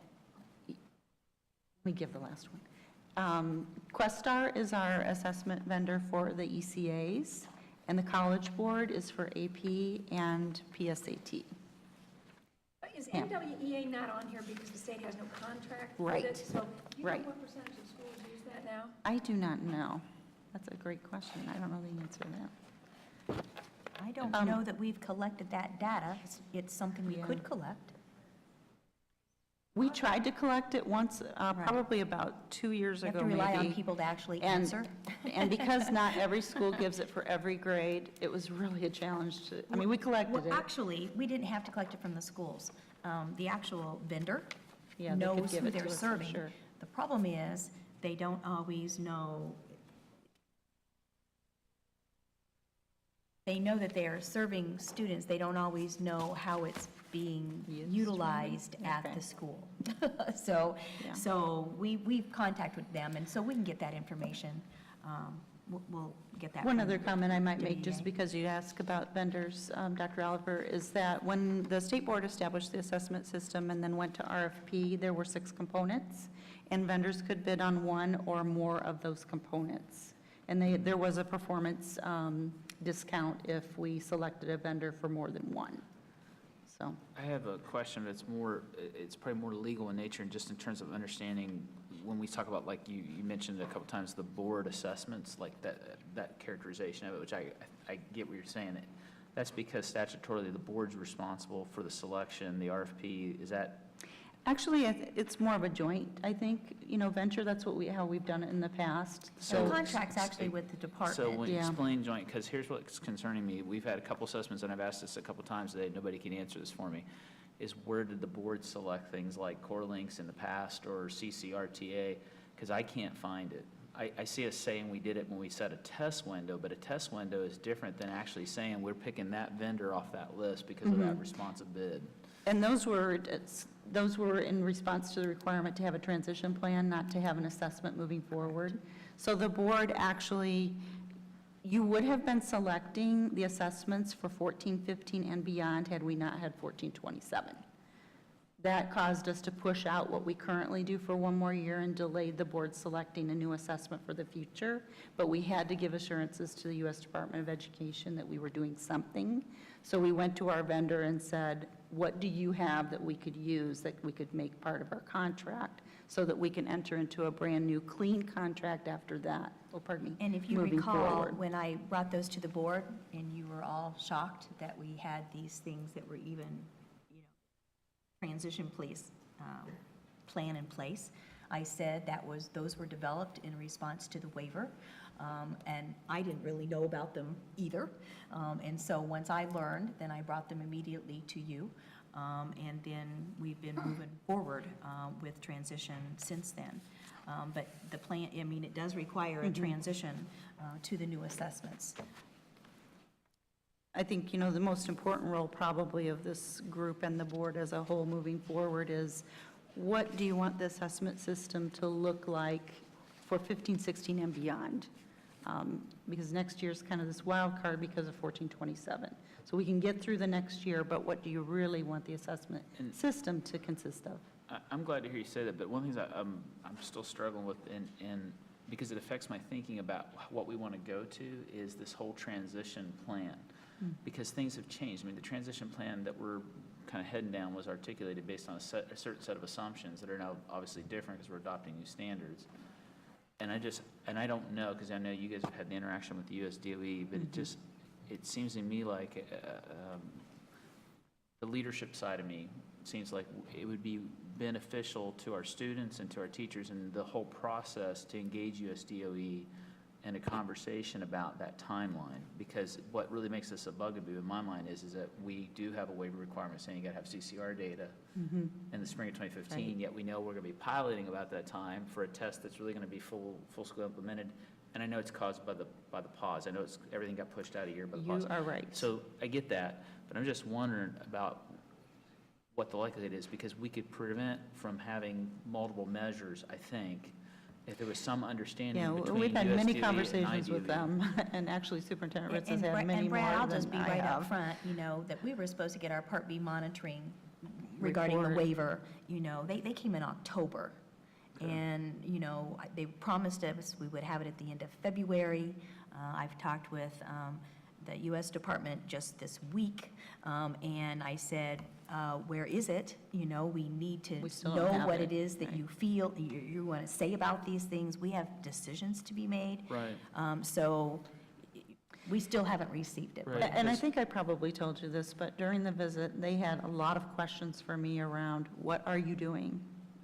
me give the last one. Questar is our assessment vendor for the ECAs, and the College Board is for AP and PSAT. Is Yeah. NWEA not on here because the state has no contract Right. with it? So do you know Right. what percentage of schools use that now? I do not know. That's a great question. I don't know the answer to that. I don't know that we've collected that data. It's something we Yeah. could collect. We tried to collect it once, probably about 2 years You have ago, to rely on maybe. people to actually And- answer. And because not every school gives it for every grade, it was really a challenge to, I mean, we collected Well, it. actually, we didn't have to collect it from the schools. The actual vendor Yeah, they could knows give who it to they're us, I'm serving. sure. The problem is, they don't always know they know that they are serving students, they don't always know how it's being utilized at Okay. the school. So, Yeah. so we've contacted them, and so we can get that information. We'll get that. One from other comment I might make, WEA. just because you asked about vendors, Dr. Oliver, is that when the state board established the assessment system and then went to RFP, there were 6 components, and vendors could bid on one or more of those components. And there was a performance discount if we selected a vendor for more than one. So, I have a question that's more, it's probably more legal in nature, and just in terms of understanding, when we talk about, like you mentioned a couple times, the board assessments, like that characterization of it, which I get what you're saying. That's because statutorily, the board's responsible for the selection, the RFP, is that? actually, it's more of a joint, I think, venture, that's how we've done it in the past. The So, contract's actually with the department. So when you Yeah. explain joint, because here's what's concerning me, we've had a couple assessments, and I've asked this a couple times today, nobody can answer this for me, is where did the board select things like Core Links in the past or CCRTA? Because I can't find it. I see us saying we did it when we set a test window, but a test window is different than actually saying we're picking that vendor off that list because of that responsive bid. and those were in response to the requirement to have a transition plan, not to have an assessment moving forward. So the board actually, you would have been selecting the assessments for 14, 15, and beyond had we not had 14, 27. That caused us to push out what we currently do for one more year and delayed the board selecting a new assessment for the future. But we had to give assurances to the U.S. Department of Education that we were doing something. So we went to our vendor and said, what do you have that we could use, that we could make part of our contract, so that we can enter into a brand-new clean contract after that? Oh, pardon me. And if you moving recall, forward. when I brought those to the board, and you were all shocked that we had these things that were even, transition plan in place, I said those were developed in response to the waiver, and I didn't really know about them either. And so once I learned, then I brought them immediately to you, and then we've been moving forward with transition since then. But the plan, it does require a transition to the new assessments. I think, the most important role probably of this group and the board as a whole moving forward is, what do you want the assessment system to look like for 15, 16, and beyond? Because next year's kind of this wild card because of 1427. So we can get through the next year, but what do you really want the assessment system to consist of? I'm glad to hear you say that, but one of the things I'm still struggling with, and because it affects my thinking about what we want to go to, is this whole transition plan. Because things have changed. The transition plan that we're kind of heading down was articulated based on a certain set of assumptions that are now obviously different because we're adopting new standards. And I don't know, because I know you guys have had the interaction with the US DOE, but it seems to me like the leadership side of me seems like it would be beneficial to our students and to our teachers and the whole process to engage US DOE in a conversation about that timeline, because what really makes this a bugaboo in my mind is that we do have a waiver requirement saying you got to have CCR data in the spring of 2015, Right. yet we know we're going to be piloting about that time for a test that's really going to be full school implemented. And I know it's caused by the pause. I know everything got pushed out a year by the pause. You are right. So I get that, but I'm just wondering about what the likelihood is, because we could prevent from having multiple measures, I think, if there was some understanding Yeah, between we've had USDOE many and conversations with IDOE. them, and actually Superintendent Ritz has And had Brad- many and more Brad, I'll just be than I right up have. front, that we were supposed to get our Part B monitoring regarding the Report. waiver, they came in October. And, they promised us we would have it at the end of February. I've talked with the U.S. Department just this week, and I said, where is it? We need to We still don't know have what it, it is that right. you feel, you want to say about these things. We have decisions to be made. Right. So we still haven't received it. Right. And I think I probably told you this, but during the visit, they had a lot of questions for me around, what are you doing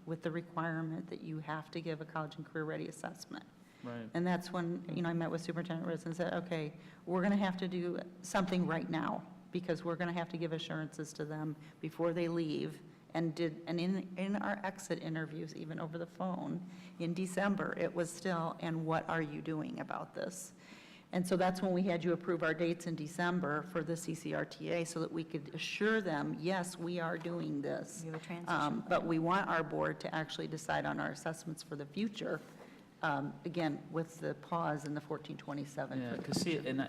with the requirement that you have to give a college and career ready assessment? Right. And that's when, I met with Superintendent Ritz and said, okay, we're going to have to do something right now, because we're going to have to give assurances to them before they leave. And in our exit interviews, even over the phone, in December, it was still, and what are you doing about this? And so that's when we had you approve our dates in December for the CCRTA, so that we could assure them, yes, we are doing this. We have a transition But we want our board to actually decide on our assessments for the future, again, with the pause in the 1427. Yeah, because see, and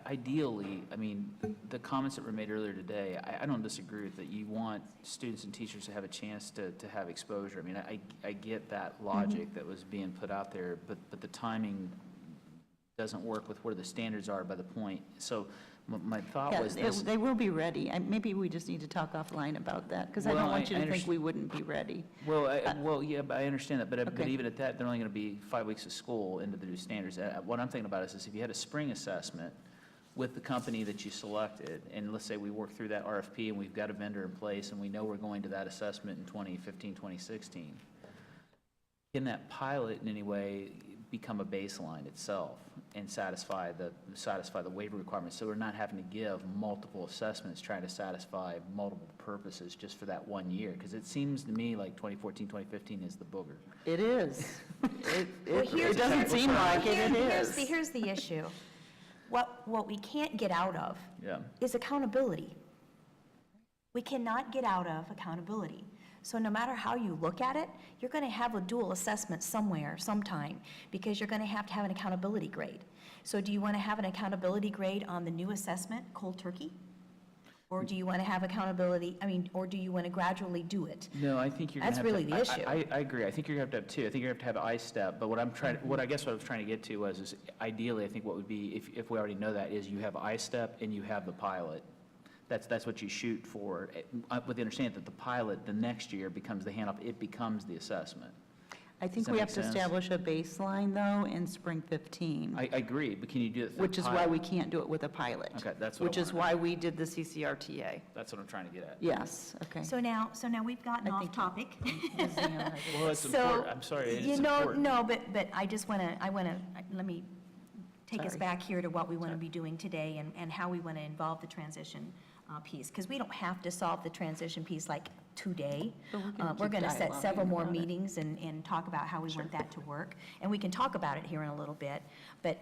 ideally, I mean, the comments that were made earlier today, I don't disagree with that. You want students and teachers to have a chance to have exposure. I mean, I get that logic that was being put out there, but the timing doesn't work with where the standards are by the point. So my thought Yeah, was this. they will be ready. Maybe we just need to talk offline about that, because I Well, don't want you I to think we wouldn't be ready. Well, yeah, but I understand that, but Okay. even at that, they're only going to be 5 weeks of school into the new standards. What I'm thinking about is if you had a spring assessment with the company that you selected, and let's say we work through that RFP and we've got a vendor in place and we know we're going to that assessment in 2015, 2016, can that pilot in any way become a baseline itself and satisfy the waiver requirements, so we're not having to give multiple assessments trying to satisfy multiple purposes just for that 1 year? Because it seems to me like 2014, 2015 is the booger. It is. here's- It doesn't seem like it, it Here's is. here's the issue. What we can't get out of Yeah. is accountability. We cannot get out of accountability. So no matter how you look at it, you're going to have a dual assessment somewhere, sometime, because you're going to have an accountability grade. So do you want to have an accountability grade on the new assessment, cold turkey? Or do you want to have accountability, or do you want to gradually do it? No, I think you're going to That's have really to. the issue. I agree. I think you're going to have to have two. I think you're going to have I-step, but what I guess what I was trying to get to is ideally, I think what would be, if we already know that, is you have I-step and you have the pilot. That's what you shoot for, with the understanding that the pilot, the next year, becomes the handoff, it becomes the assessment. I think Does that we make have to sense? establish a baseline, though, in spring 15. I agree, but can you do it through Which is why pilot? we can't do it with a pilot. Okay, that's what I Which is wanted. why we did the CCRTA. That's what I'm trying to get at. Yes, okay. So now we've gotten I off think- topic. Well, it's So, important, I'm sorry, it's you know, important. no, but I just want to, let me take us Sorry. back here to what we want to be doing today and how we want to involve the transition piece. Because we don't have to solve the transition piece like today. But we can We're keep going to set several dialoguing more about it. meetings and talk about how we want that to work. And we can talk about it here in a little bit. But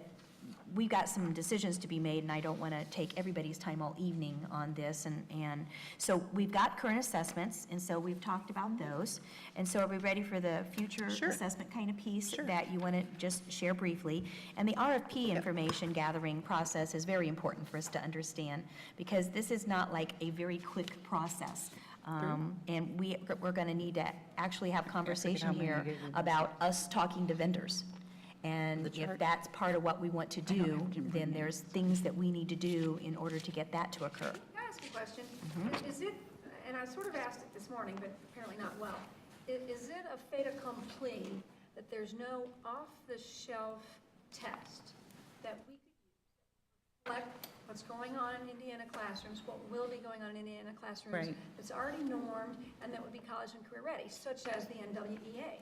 we've got some decisions to be made, and I don't want to take everybody's time all evening on this. And so we've got current assessments, and so we've talked about those. And so are we ready for the future Sure. assessment kind of piece Sure. that you want to just share briefly? And the RFP information gathering process is very important for us to understand, because this is not like a very quick process. And we're going to need to actually have conversation how many here you gave me. about us talking to vendors. And The if chart. that's part of what we want to don't do, have to bring then names. there's things that we need to do in order to get that to occur. Can I ask you a question? Mm-hmm. Is it, and I sort of asked it this morning, but apparently not well, is it a fait accompli that there's no off-the-shelf test that we could collect what's going on in Indiana classrooms, what will be going on in Indiana classrooms, Right. that's already normed, and that would be college and career ready, such as the NWEA?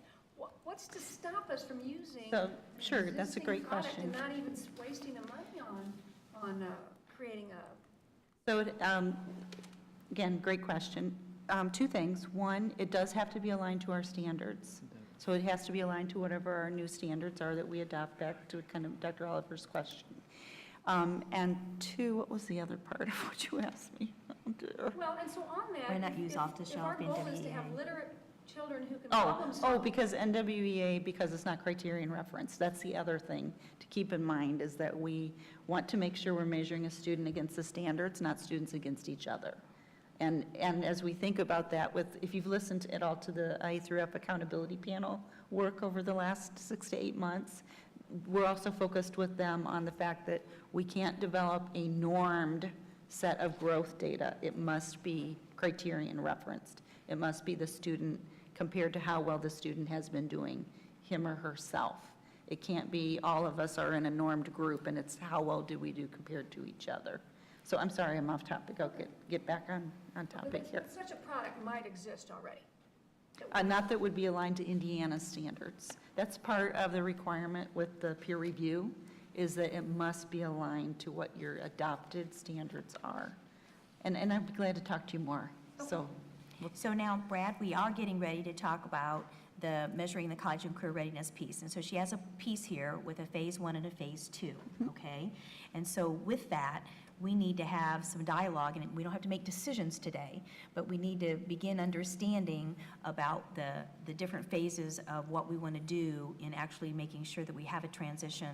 What's to stop us from using So, sure, that's a existing great product question. and not even wasting the money on creating a So, again, great question. Two things. One, it does have to be aligned to our standards. So it has to be aligned to whatever our new standards are that we adopt, back to kind of Dr. Oliver's question. And two, what was the other part of what you asked me? Oh, dear. Well, and so on that. Why not if- use if- off-the-shelf If our goal is to have NWEA? literate children who can problem Oh, solve. because NWEA, because it's not criterion reference, that's the other thing to keep in mind, is that we want to make sure we're measuring a student against the standards, not students against each other. And as we think about that, if you've listened at all to the I through F accountability panel work over the last 6 to 8 months, we're also focused with them on the fact that we can't develop a normed set of growth data. It must be criterion referenced. It must be the student compared to how well the student has been doing, him or herself. It can't be all of us are in a normed group and it's how well do we do compared to each other. So I'm sorry, I'm off topic. I'll get back on topic here. But such a product might exist already. Not that would be aligned to Indiana standards. That's part of the requirement with the peer review, is that it must be aligned to what your adopted standards are. And I'd be glad to talk to you more, so. So now, Brad, we are getting ready to talk about the measuring the college and career readiness piece. And so she has a piece here with a phase 1 and a phase 2, okay? And so with that, we need to have some dialogue, and we don't have to make decisions today, but we need to begin understanding about the different phases of what we want to do in actually making sure that we have a transition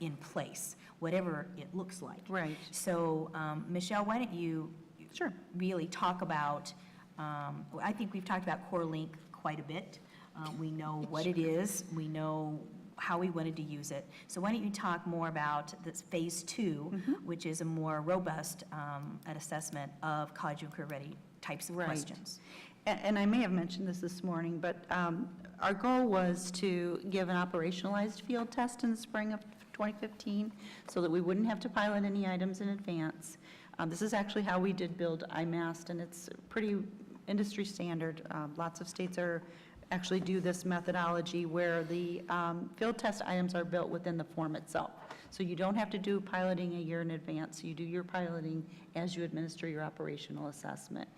in place, whatever it looks like. Right. So, Michelle, why don't you Sure. really talk about, I think we've talked about Core Link quite a bit. We know what it is, we know how we wanted to use it. So why don't you talk more about this phase 2, which is a more robust an assessment of college and career ready types of Right. questions. And I may have mentioned this morning, but our goal was to give an operationalized field test in the spring of 2015 so that we wouldn't have to pilot any items in advance. This is actually how we did build IMAST, and it's pretty industry standard. Lots of states actually do this methodology where the field test items are built within the form itself. So you don't have to do piloting a year in advance. You do your piloting as you administer your operational assessment.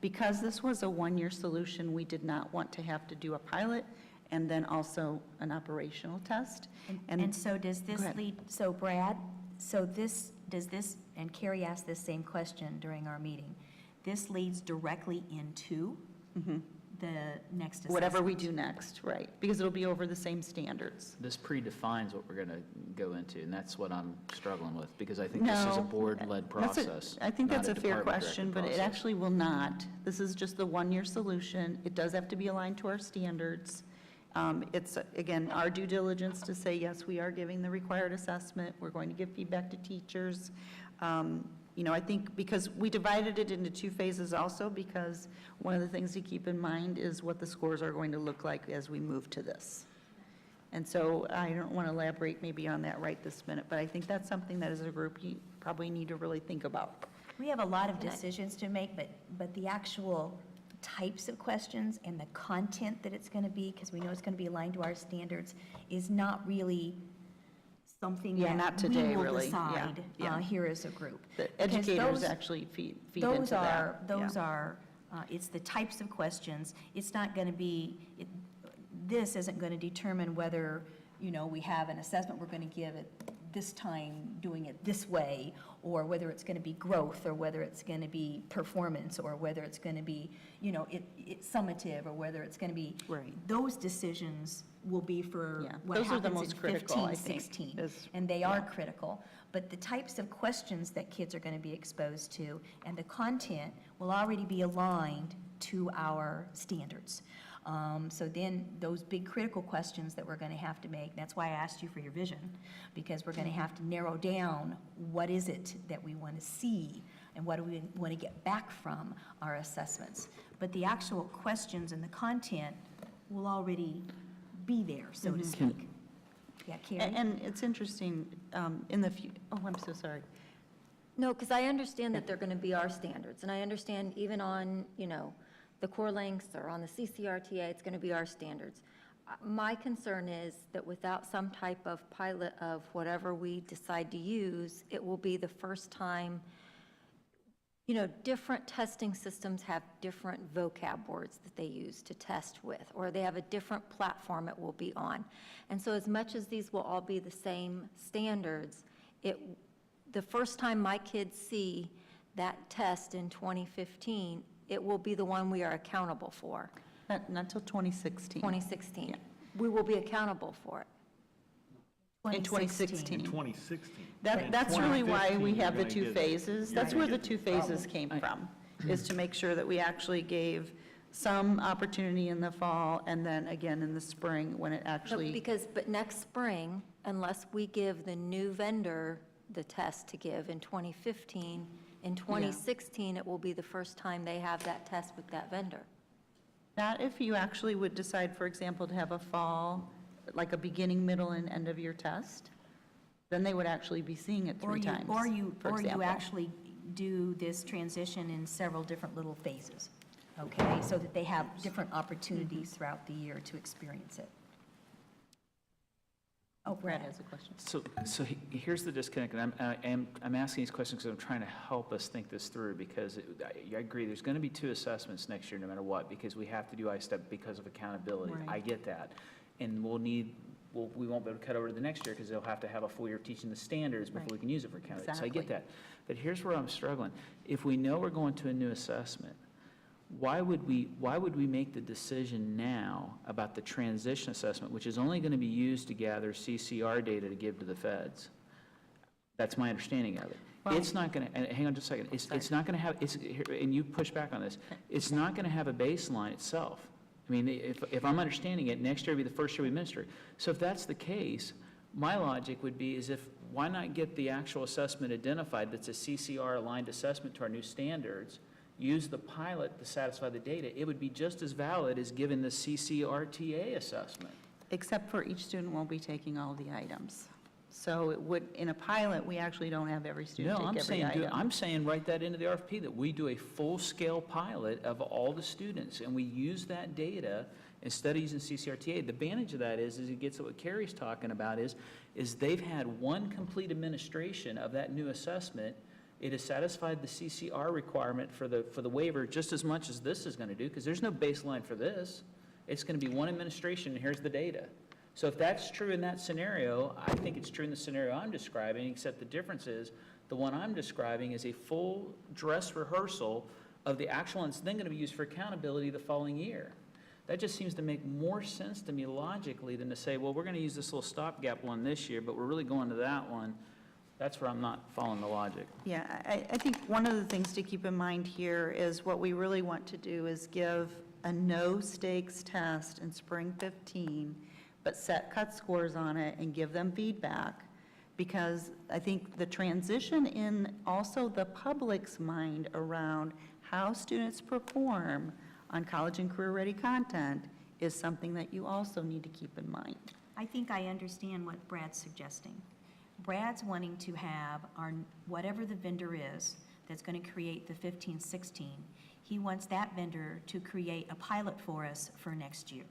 Because this was a one-year solution, we did not want to have to do a pilot and then also an operational test. And so does this Go ahead. lead, so Brad, so this, does this, and Carrie asked this same question during our meeting, this leads directly into the next assessment? Whatever we do next, right, because it'll be over the same standards. This predefines what we're going to go into, and that's what I'm struggling with, because I think this is a No, board-led that's a- process. I think that's a not fair department-directed question, but it process. actually will not. This is just the one-year solution. It does have to be aligned to our standards. It's, again, our due diligence to say, yes, we are giving the required assessment. We're going to give feedback to teachers. You know, I think because we divided it into 2 phases also, because one of the things to keep in mind is what the scores are going to look like as we move to this. And so I don't want to elaborate maybe on that right this minute, but I think that's something that as a group you probably need to really think about. We have a lot of decisions to make, but the actual types of questions and the content that it's going to be, because we know it's going to be aligned to our standards, is not really something Yeah, that not today, we will really. decide Yeah. Here as a group. The Because educators those- actually feed into that. Those Yeah. are, it's the types of questions. It's not going to be, this isn't going to determine whether, you know, we have an assessment we're going to give at this time, doing it this way, or whether it's going to be growth, or whether it's going to be performance, or whether it's going to be, you know, it's summative, or whether it's going to be. Right. Those decisions will be for Yeah, what those are the happens in most critical, 15, I think, 16. is- And they are yeah. critical, but the types of questions that kids are going to be exposed to and the content will already be aligned to our standards. So then those big critical questions that we're going to have to make, that's why I asked you for your vision, because we're going to have to narrow down what is it that we want to see and what do we want to get back from our assessments. But the actual questions and the content will already be there, so to speak. Yeah, Carrie? And it's interesting, in the, I'm so sorry. No, because I understand that they're going to be our standards, and I understand even on, you know, the core lengths or on the CCRTA, it's going to be our standards. My concern is that without some type of pilot of whatever we decide to use, it will be the first time, you know, different testing systems have different vocab words that they use to test with, or they have a different platform it will be on. And so as much as these will all be the same standards, the first time my kids see that test in 2015, it will be the one we are accountable for, Not till 2016. 2016. Yeah. We will be accountable for it. In 2016. 2016. That's really why we have the 2 phases. you're That's gonna where the get 2 phases came from, is to make sure that we actually gave some opportunity in the fall and then again in the spring when it actually, But next spring, unless we give the new vendor the test to give in 2015, in 2016, it will be the first time they have that test with that vendor. not if you actually would decide, for example, to have a fall, like a beginning, middle, and end of your test, then they would actually be seeing it 3 times, Or you for example. actually do this transition in several different little phases, okay? So that they have different opportunities throughout the year to experience it. Oh, Brad Brad. has a question. So here's the disconnect, and I'm asking these questions because I'm trying to help us think this through, because I agree, there's going to be 2 assessments next year no matter what, because we have to do ISTEP because of accountability. Right. I get that. And we won't be able to cut over to the next year because they'll have to have a full year of teaching the standards before Right. we can use it for accountability. So I Exactly. get that. But here's where I'm struggling. If we know we're going to a new assessment, why would we make the decision now about the transition assessment, which is only going to be used to gather CCR data to give to the feds? That's my understanding of it. Well- It's not going to, hang on just a second, it's not going to have, and you push back on this, it's not going to have a baseline itself. I mean, if I'm understanding it, next year will be the first year we administer. So if that's the case, my logic would be why not get the actual assessment identified that's a CCR-aligned assessment to our new standards, use the pilot to satisfy the data. It would be just as valid as giving the CCRTA assessment. Except for each student won't be taking all the items. So it would, in a pilot, we actually don't have every student No, take every item. I'm saying write that into the RFP, that we do a full-scale pilot of all the students, and we use that data instead of using CCRTA. The advantage of that is it gets at what Carrie's talking about is they've had one complete administration of that new assessment. It has satisfied the CCR requirement for the waiver just as much as this is going to do, because there's no baseline for this. It's going to be one administration, and here's the data. So if that's true in that scenario, I think it's true in the scenario I'm describing, except the difference is the one I'm describing is a full dress rehearsal of the actual, and it's then going to be used for accountability the following year. That just seems to make more sense to me logically than to say, well, we're going to use this little stopgap one this year, but we're really going to that one. That's where I'm not following the logic. Yeah, I think one of the things to keep in mind here is what we really want to do is give a no-stakes test in spring 15, but set cut scores on it and give them feedback, because I think the transition in also the public's mind around how students perform on college and career-ready content is something that you also need to keep in mind. I think I understand what Brad's suggesting. Brad's wanting to have whatever the vendor is that's going to create the 15-16, he wants that vendor to create a pilot for us for next year.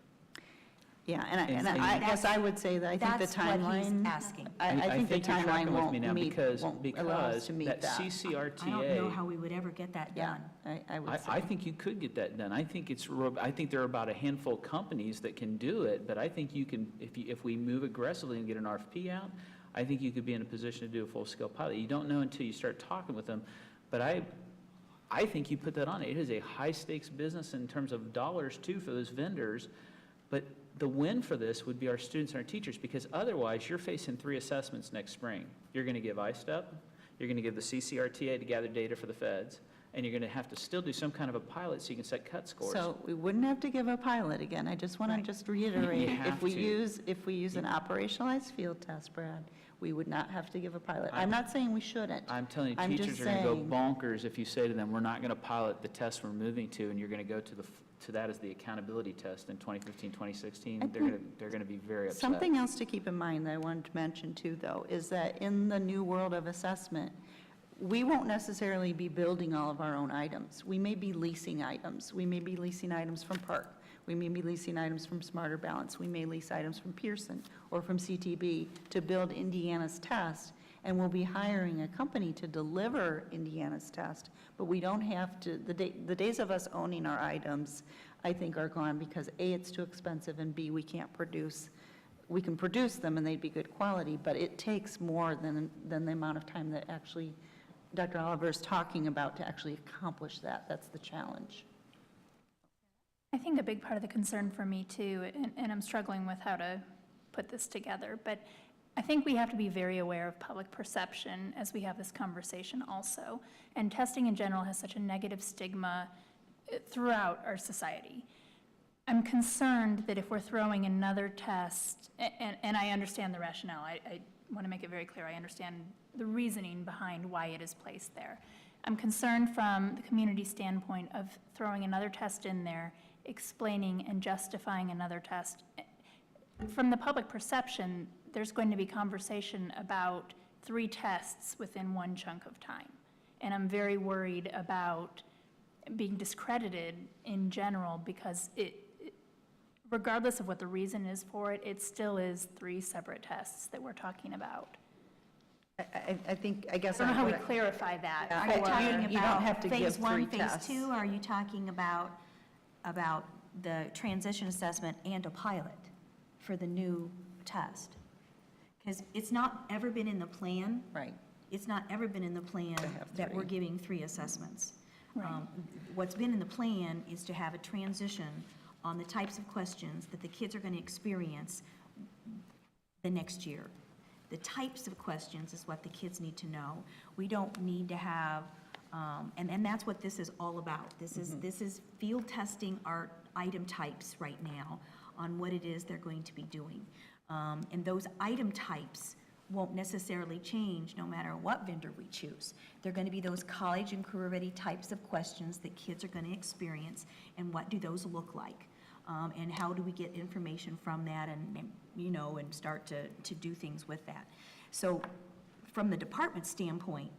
Yeah, and I guess I would say that I think the That's what he's timeline, asking. I think the you're timeline tracking with me won't now meet, because won't allow us to meet that that. CCRTA. I don't know how we would ever get that Yeah, done. I would say. I think you could get that done. I think there are about a handful of companies that can do it, but I think you can, if we move aggressively and get an RFP out, I think you could be in a position to do a full-scale pilot. You don't know until you start talking with them, but I think you put that on. It is a high-stakes business in terms of dollars, too, for those vendors, but the win for this would be our students and our teachers, because otherwise you're facing 3 assessments next spring. You're going to give ISTEP, you're going to give the CCRTA to gather data for the feds, and you're going to have to still do some kind of a pilot so you can set cut scores. So we wouldn't have to give a pilot again. I just want to Right. just reiterate, You have if we to. use an operationalized field test, Brad, we would not have to give a pilot. I'm not saying we shouldn't. I'm telling you, I'm teachers just are going to go saying- bonkers if you say to them, we're not going to pilot the test we're moving to, and you're going to go to that as the accountability test in 2015, 2016. I They're think going to be very upset. Something else to keep in mind that I wanted to mention too, though, is that in the new world of assessment, we won't necessarily be building all of our own items. We may be leasing items. We may be leasing items from Park. We may be leasing items from Smarter Balance. We may lease items from Pearson or from CTB to build Indiana's test, and we'll be hiring a company to deliver Indiana's test, but we don't have to, the days of us owning our items, I think, are gone because A, it's too expensive, and B, we can't produce, we can produce them and they'd be good quality, but it takes more than the amount of time that actually Dr. Oliver is talking about to actually accomplish that. That's the challenge. I think a big part of the concern for me too, and I'm struggling with how to put this together, but I think we have to be very aware of public perception as we have this conversation also. And testing in general has such a negative stigma throughout our society. I'm concerned that if we're throwing another test, and I understand the rationale, I want to make it very clear, I understand the reasoning behind why it is placed there. I'm concerned from the community standpoint of throwing another test in there, explaining and justifying another test. From the public perception, there's going to be conversation about 3 tests within one chunk of time. And I'm very worried about being discredited in general because regardless of what the reason is for it, it still is 3 separate tests that we're talking about. I guess. I don't know how we clarify that. Yeah, Are you You talking don't about have to give phase 1, 3 phase tests. 2? Or are you talking about the transition assessment and a pilot for the new test? Because it's not ever been in the plan. Right. It's not ever been in the plan have that we're 3. giving 3 assessments. Right. What's been in the plan is to have a transition on the types of questions that the kids are going to experience the next year. The types of questions is what the kids need to know. We don't need to have, and that's what this is all about. This is field testing our item types right now on what it is they're going to be doing. And those item types won't necessarily change no matter what vendor we choose. They're going to be those college and career-ready types of questions that kids are going to experience, and what do those look like? And how do we get information from that and start to do things with that? So from the department standpoint,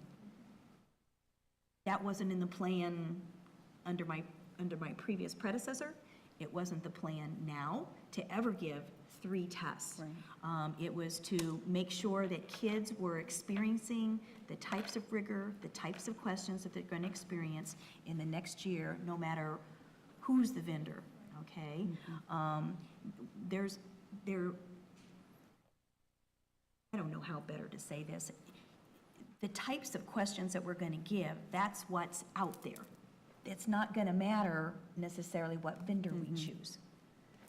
that wasn't in the plan under my previous predecessor. It wasn't the plan now to ever give 3 tests. It was to make sure that kids were experiencing the types of rigor, the types of questions that they're going to experience in the next year, no matter who's the vendor, okay? I don't know how better to say this. The types of questions that we're going to give, that's what's out there. It's not going to matter necessarily what vendor we choose.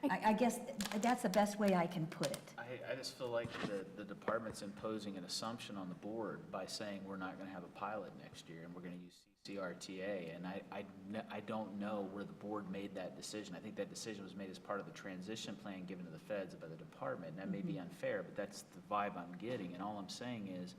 I guess that's the best way I can put it. I just feel like the department's imposing an assumption on the board by saying we're not going to have a pilot next year and we're going to use CRTA, and I don't know where the board made that decision. I think that decision was made as part of the transition plan given to the feds by the department, and that may be unfair, but that's the vibe I'm getting, and all I'm saying is,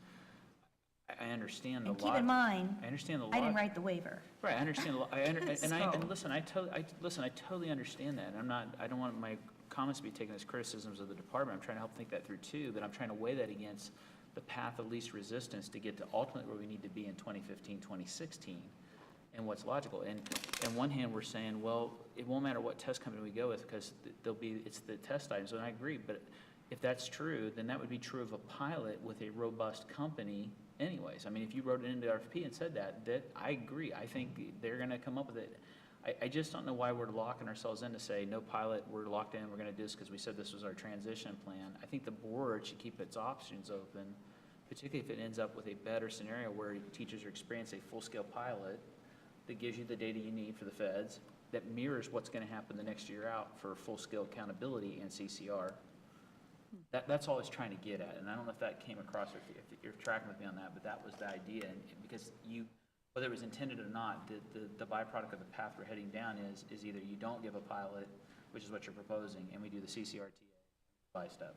I understand the And logic. keep in mind, I understand the I didn't logic. write the waiver. Right, I understand, and So- I totally understand that, and I don't want my comments to be taken as criticisms of the department. I'm trying to help think that through too, but I'm trying to weigh that against the path of least resistance to get to ultimately where we need to be in 2015, 2016, and what's logical. And on one hand, we're saying, well, it won't matter what test company we go with because it's the test items, and I agree, but if that's true, then that would be true of a pilot with a robust company anyways. I mean, if you wrote it into the RFP and said that I agree. I think they're going to come up with it. I just don't know why we're locking ourselves in to say, no pilot, we're locked in, we're going to do this because we said this was our transition plan. I think the board should keep its options open, particularly if it ends up with a better scenario where teachers are experiencing a full-scale pilot that gives you the data you need for the feds, that mirrors what's going to happen the next year out for full-scale accountability and CCR. That's all I was trying to get at, and I don't know if that came across, or if you're tracking with me on that, but that was the idea, and because whether it was intended or not, the byproduct of the path we're heading down is either you don't give a pilot, which is what you're proposing, and we do the CCRTA by step,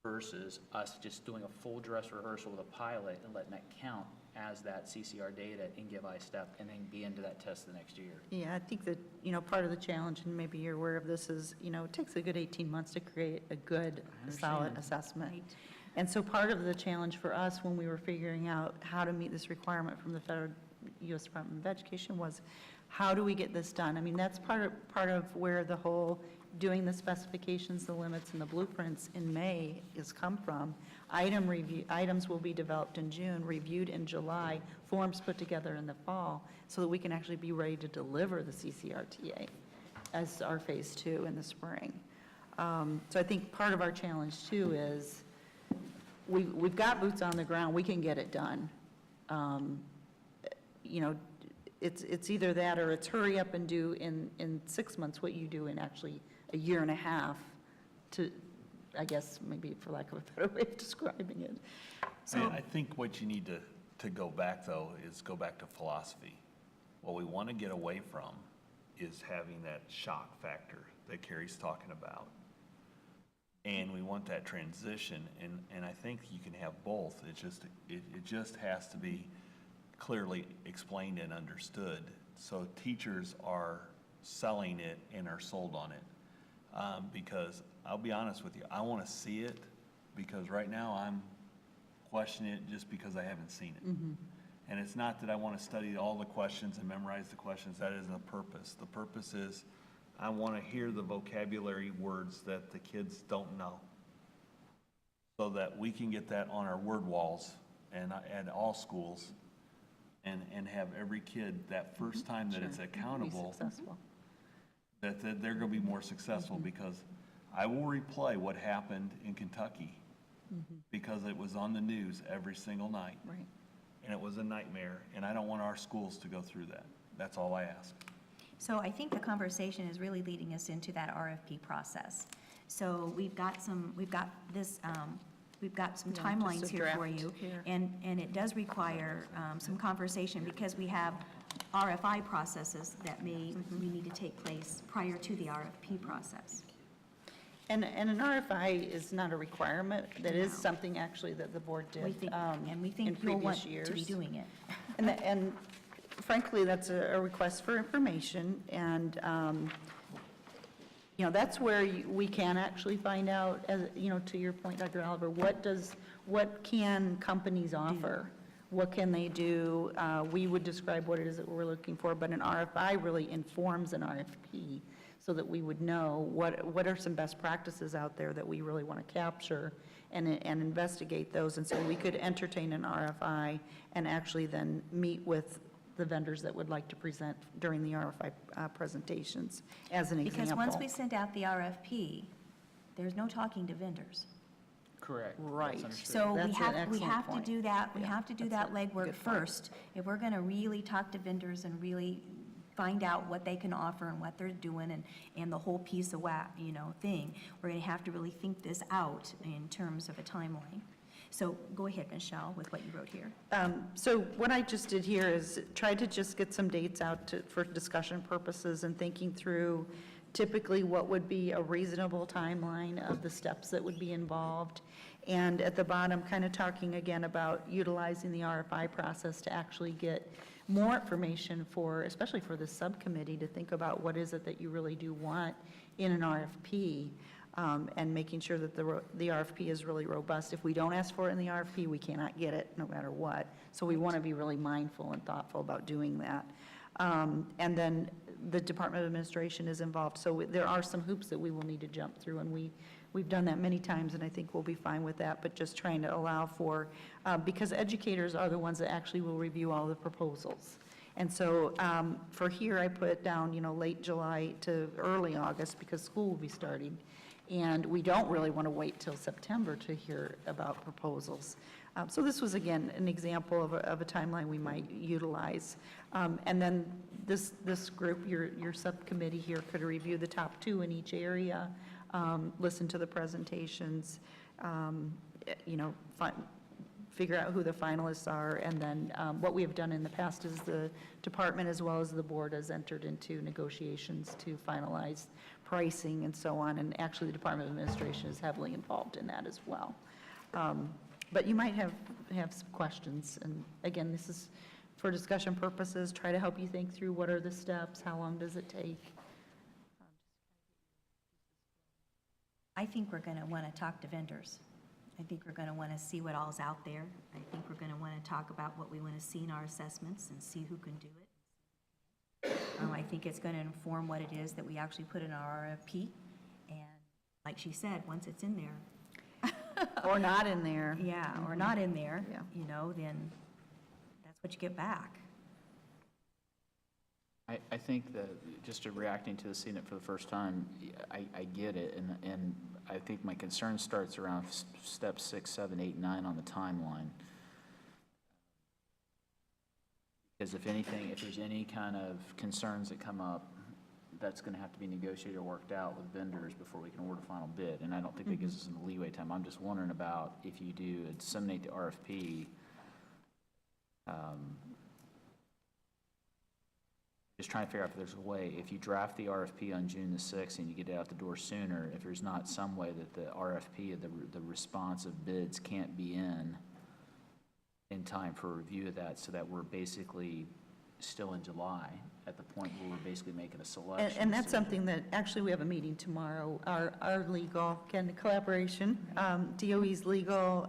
versus us just doing a full dress rehearsal with a pilot and letting that count as that CCR data and give I-STEP and then be into that test the next year. Yeah, I think that, part of the challenge, and maybe you're aware of this, is, it takes a good 18 months to create a good, solid assessment. Right. And so part of the challenge for us when we were figuring out how to meet this requirement from the federal U.S. Department of Education was, how do we get this done? I mean, that's part of where the whole doing the specifications, the limits, and the blueprints in May has come from. Items will be developed in June, reviewed in July, forms put together in the fall, so that we can actually be ready to deliver the CCRTA as our phase 2 in the spring. So I think part of our challenge too is we've got boots on the ground, we can get it done. It's either that or it's hurry up and do in 6 months what you do in actually a year and a half to, I guess, maybe for lack of a better way of describing it. I think what you need to go back, though, is go back to philosophy. What we want to get away from is having that shock factor that Carrie's talking about. And we want that transition, and I think you can have both. It just has to be clearly explained and understood, so teachers are selling it and are sold on it. Because I'll be honest with you, I want to see it, because right now I'm questioning it just because I haven't seen it. And it's not that I want to study all the questions and memorize the questions. That isn't the purpose. The purpose is I want to hear the vocabulary words that the kids don't know, so that we can get that on our word walls and at all schools, and have every kid that first time that it's Be accountable, successful. that they're going to be more successful, because I will replay what happened in Kentucky, because it was on the news every single night. Right. And it was a nightmare, and I don't want our schools to go through that. That's all I ask. So I think the conversation is really leading us into that RFP process. So we've got some timelines just a here for draft you. here. And it does require some conversation, because we have RFI processes that we need to take place prior to the RFP process. And an RFI is not a requirement. That is No. something actually that the board did We think, and we in think you'll want previous to be years. doing it. And frankly, that's a request for information, and, that's where we can actually find out, as, to your point, Dr. Oliver, what can companies offer? What can they do? We would describe what it is that we're looking for, but an RFI really informs an RFP, so that we would know what are some best practices out there that we really want to capture and investigate those. And so we could entertain an RFI and actually then meet with the vendors that would like to present during the RFI presentations, as an example. Because once we send out the RFP, there's no talking to vendors. Correct. Right. That's understood. So we That's an have to excellent point. do that, we Yeah, have to do that's that a legwork good point. first. If we're going to really talk to vendors and really find out what they can offer and what they're doing and the whole piece of thing, we're going to have to really think this out in terms of a timeline. So go ahead, Michelle, with what you wrote here. So what I just did here is try to just get some dates out for discussion purposes and thinking through typically what would be a reasonable timeline of the steps that would be involved. And at the bottom, kind of talking again about utilizing the RFI process to actually get more information especially for the subcommittee, to think about what is it that you really do want in an RFP, and making sure that the RFP is really robust. If we don't ask for it in the RFP, we cannot get it no matter what. So we want to be really mindful and thoughtful about doing that. And then the Department of Administration is involved. So there are some hoops that we will need to jump through, and we've done that many times, and I think we'll be fine with that, but just trying to allow for, because educators are the ones that actually will review all the proposals. And so for here, I put down, late July to early August, because school will be starting. And we don't really want to wait till September to hear about proposals. So this was, again, an example of a timeline we might utilize. And then this group, your subcommittee here, could review the top 2 in each area, listen to the presentations, figure out who the finalists are, and then what we have done in the past is the department as well as the board has entered into negotiations to finalize pricing and so on, and actually the Department of Administration is heavily involved in that as well. But you might have some questions, and again, this is for discussion purposes, try to help you think through what are the steps, how long does it take? I think we're going to want to talk to vendors. I think we're going to want to see what all's out there. I think we're going to want to talk about what we want to see in our assessments and see who can do it. I think it's going to inform what it is that we actually put in our RFP. And like she said, once it's in there. Or not in there. Yeah, or not in there, Yeah. then that's what you get back. I think that, just reacting to seeing it for the first time, I get it, and I think my concern starts around steps 6, 7, 8, 9 on the timeline. Because if anything, if there's any kind of concerns that come up, that's going to have to be negotiated or worked out with vendors before we can award a final bid, and I don't think that gives us any leeway time. I'm just wondering about if you do disseminate the RFP, just trying to figure out if there's a way, if you draft the RFP on June the 6th and you get it out the door sooner, if there's not some way that the RFP, the response of bids can't be in time for review of that, so that we're basically still in July at the point where we're basically making a selection. And that's decision. something that, actually, we have a meeting tomorrow. Our legal, again, collaboration, DOE's legal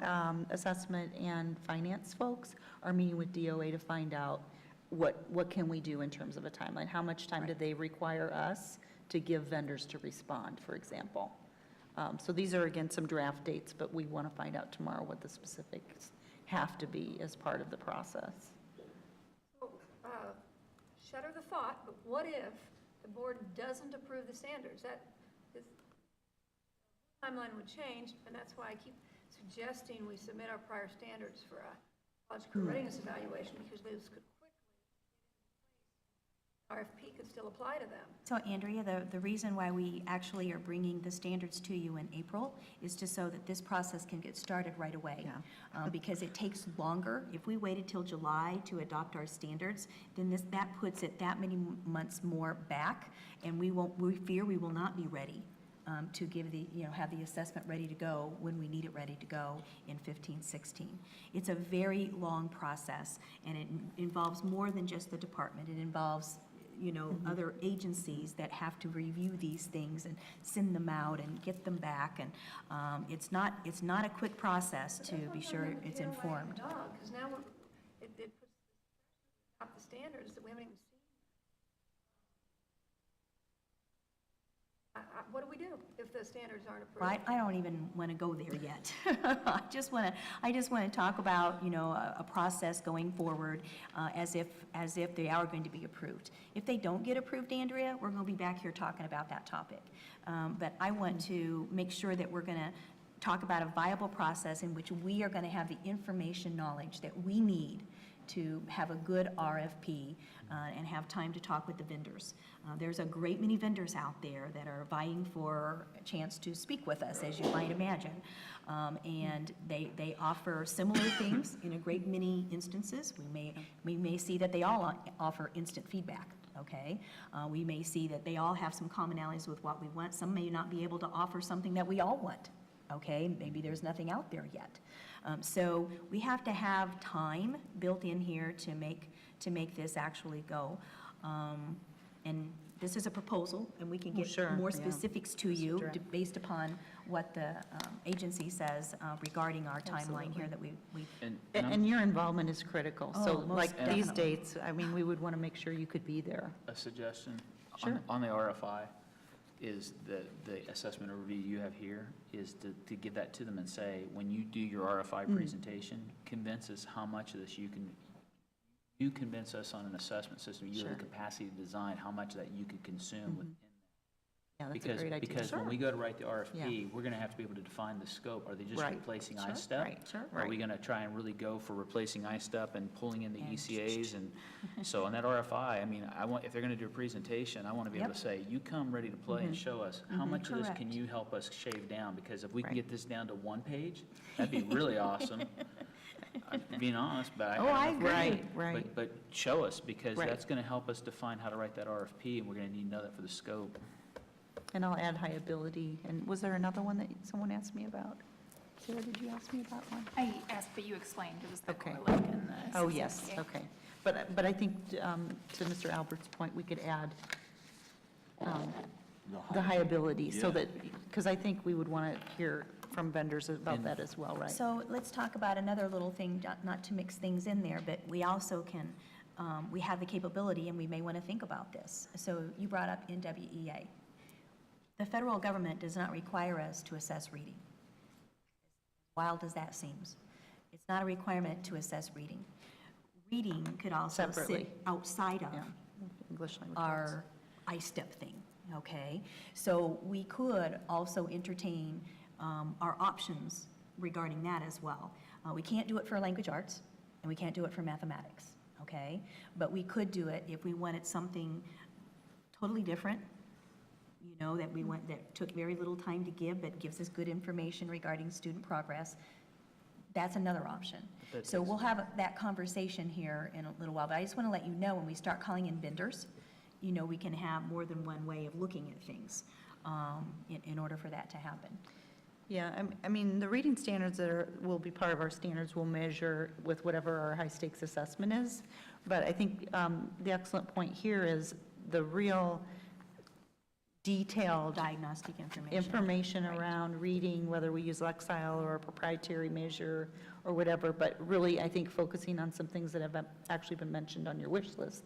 assessment and finance folks are meeting with DOA to find out what can we do in terms of a timeline? How much time do they require us to give vendors to respond, for example. So these are, again, some draft dates, but we want to find out tomorrow what the specifics have to be as part of the process. So, shudder the thought, but what if the board doesn't approve the standards? This timeline would change, and that's why I keep suggesting we submit our prior standards for a logical readiness evaluation, because those could quickly, RFP could still apply to them. So Andrea, the reason why we actually are bringing the standards to you in April is just so that this process can get started right away. Because it takes longer. If we waited till July to adopt our standards, then that puts it that many months more back, and we fear we will not be ready to give have the assessment ready to go when we need it ready to go in 15, 16. It's a very long process, and it involves more than just the department. It involves other agencies that have to review these things and send them out and get them back, and it's not a quick process to be sure it's informed. Because now it puts up the standards that we haven't even seen. What do we do if the standards aren't approved? Well, I don't even want to go there yet. I just want to talk about, a process going forward as if they are going to be approved. If they don't get approved, Andrea, we're going to be back here talking about that topic. But I want to make sure that we're going to talk about a viable process in which we are going to have the information knowledge that we need to have a good RFP and have time to talk with the vendors. There's a great many vendors out there that are vying for a chance to speak with us, as you might imagine. And they offer similar things in a great many instances. We may see that they all offer instant feedback. Okay, we may see that they all have some commonalities with what we want. Some may not be able to offer something that we all want. Okay, maybe there's nothing out there yet. So we have to have time built in here to make this actually go. And this is a proposal, and we can get more specifics to you based upon what the agency says regarding our timeline here that we. And your involvement is critical. So most like these definitely. dates, I mean, we would want to make sure you could be there. A suggestion? Sure. On the RFI is the assessment review you have here is to give that to them and say, when you do your RFI presentation, convince us how much of this you convince us on an assessment system, you have the capacity to design how much that you could consume within Yeah, that's a great idea. Because when we go to write the RFP, we're going to have to be able to define the scope. Are they just replacing iStep? Or are we going to try and really go for replacing iStep and pulling in the ECAs? And so on that RFI, I mean, if they're going to do a presentation, I want to be able to say, you come ready to play and show us how much of this can you help us shave down? Because if we can get this down to one page, that'd be really awesome. I'm being honest, but I agree. But show us, because that's going to help us define how to write that RFP, and we're going to need to know that for the scope. And I'll add high ability. And was there another one that someone asked me about? Sarah, did you ask me about one? I asked, but you explained it was the Okay. core link and the. Oh, yes, CCA. okay. But I think to Mr. Albert's point, we could add the high ability so that, because I think we would want to hear from vendors about that as well, right? So let's talk about another little thing, not to mix things in there, but we also can, we have the capability, and we may want to think about this. So you brought up NWEA. The federal government does not require us to assess reading. Wild as that seems. It's not a requirement to assess reading. Reading could also Separately. sit outside of English language arts. our iStep thing, okay? So we could also entertain our options regarding that as well. We can't do it for language arts, and we can't do it for mathematics, okay? But we could do it if we wanted something totally different, that took very little time to give, but gives us good information regarding student progress. That's another option. So we'll have that conversation here in a little while, but I just want to let you know, when we start calling in vendors, we can have more than one way of looking at things in order for that to happen. Yeah, I mean, the reading standards that will be part of our standards will measure with whatever our high-stakes assessment is. But I think the excellent point here is the real detailed Diagnostic information. information around reading, whether we use Lexile or a proprietary measure or whatever, but really, I think, focusing on some things that have actually been mentioned on your wish list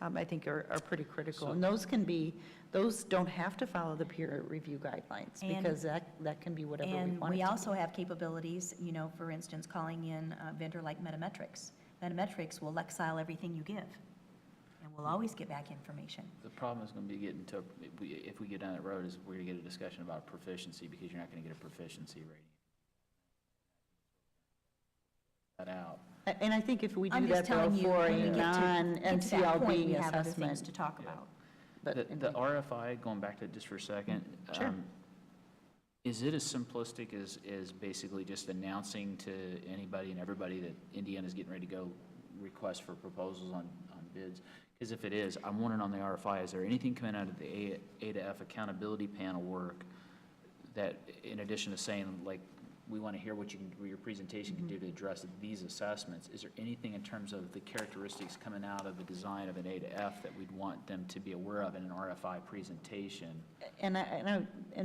I think are pretty critical. And those don't have to follow the peer review guidelines, And- because that can be whatever we And want it we to be. also have capabilities, for instance, calling in a vendor like Metametrics. Metametrics will exile everything you give, and we'll always get back information. The problem is going to be getting to, if we get down that road, is we're going to get a discussion about proficiency, because you're not going to get a proficiency rating. That out. And I think if we do I'm just that, though, telling you, for when we a get to that point, non-NCLB we have other things assessment. to talk about. But The RFI, going back to it just for a second. Sure. Is it as simplistic as basically just announcing to anybody and everybody that Indiana's getting ready to go request for proposals on bids? Because if it is, I'm wondering on the RFI, is there anything coming out of the A to F accountability panel work that, in addition to saying, like, we want to hear what your presentation can do to address these assessments, is there anything in terms of the characteristics coming out of the design of an A to F that we'd want them to be aware of in an RFI presentation? And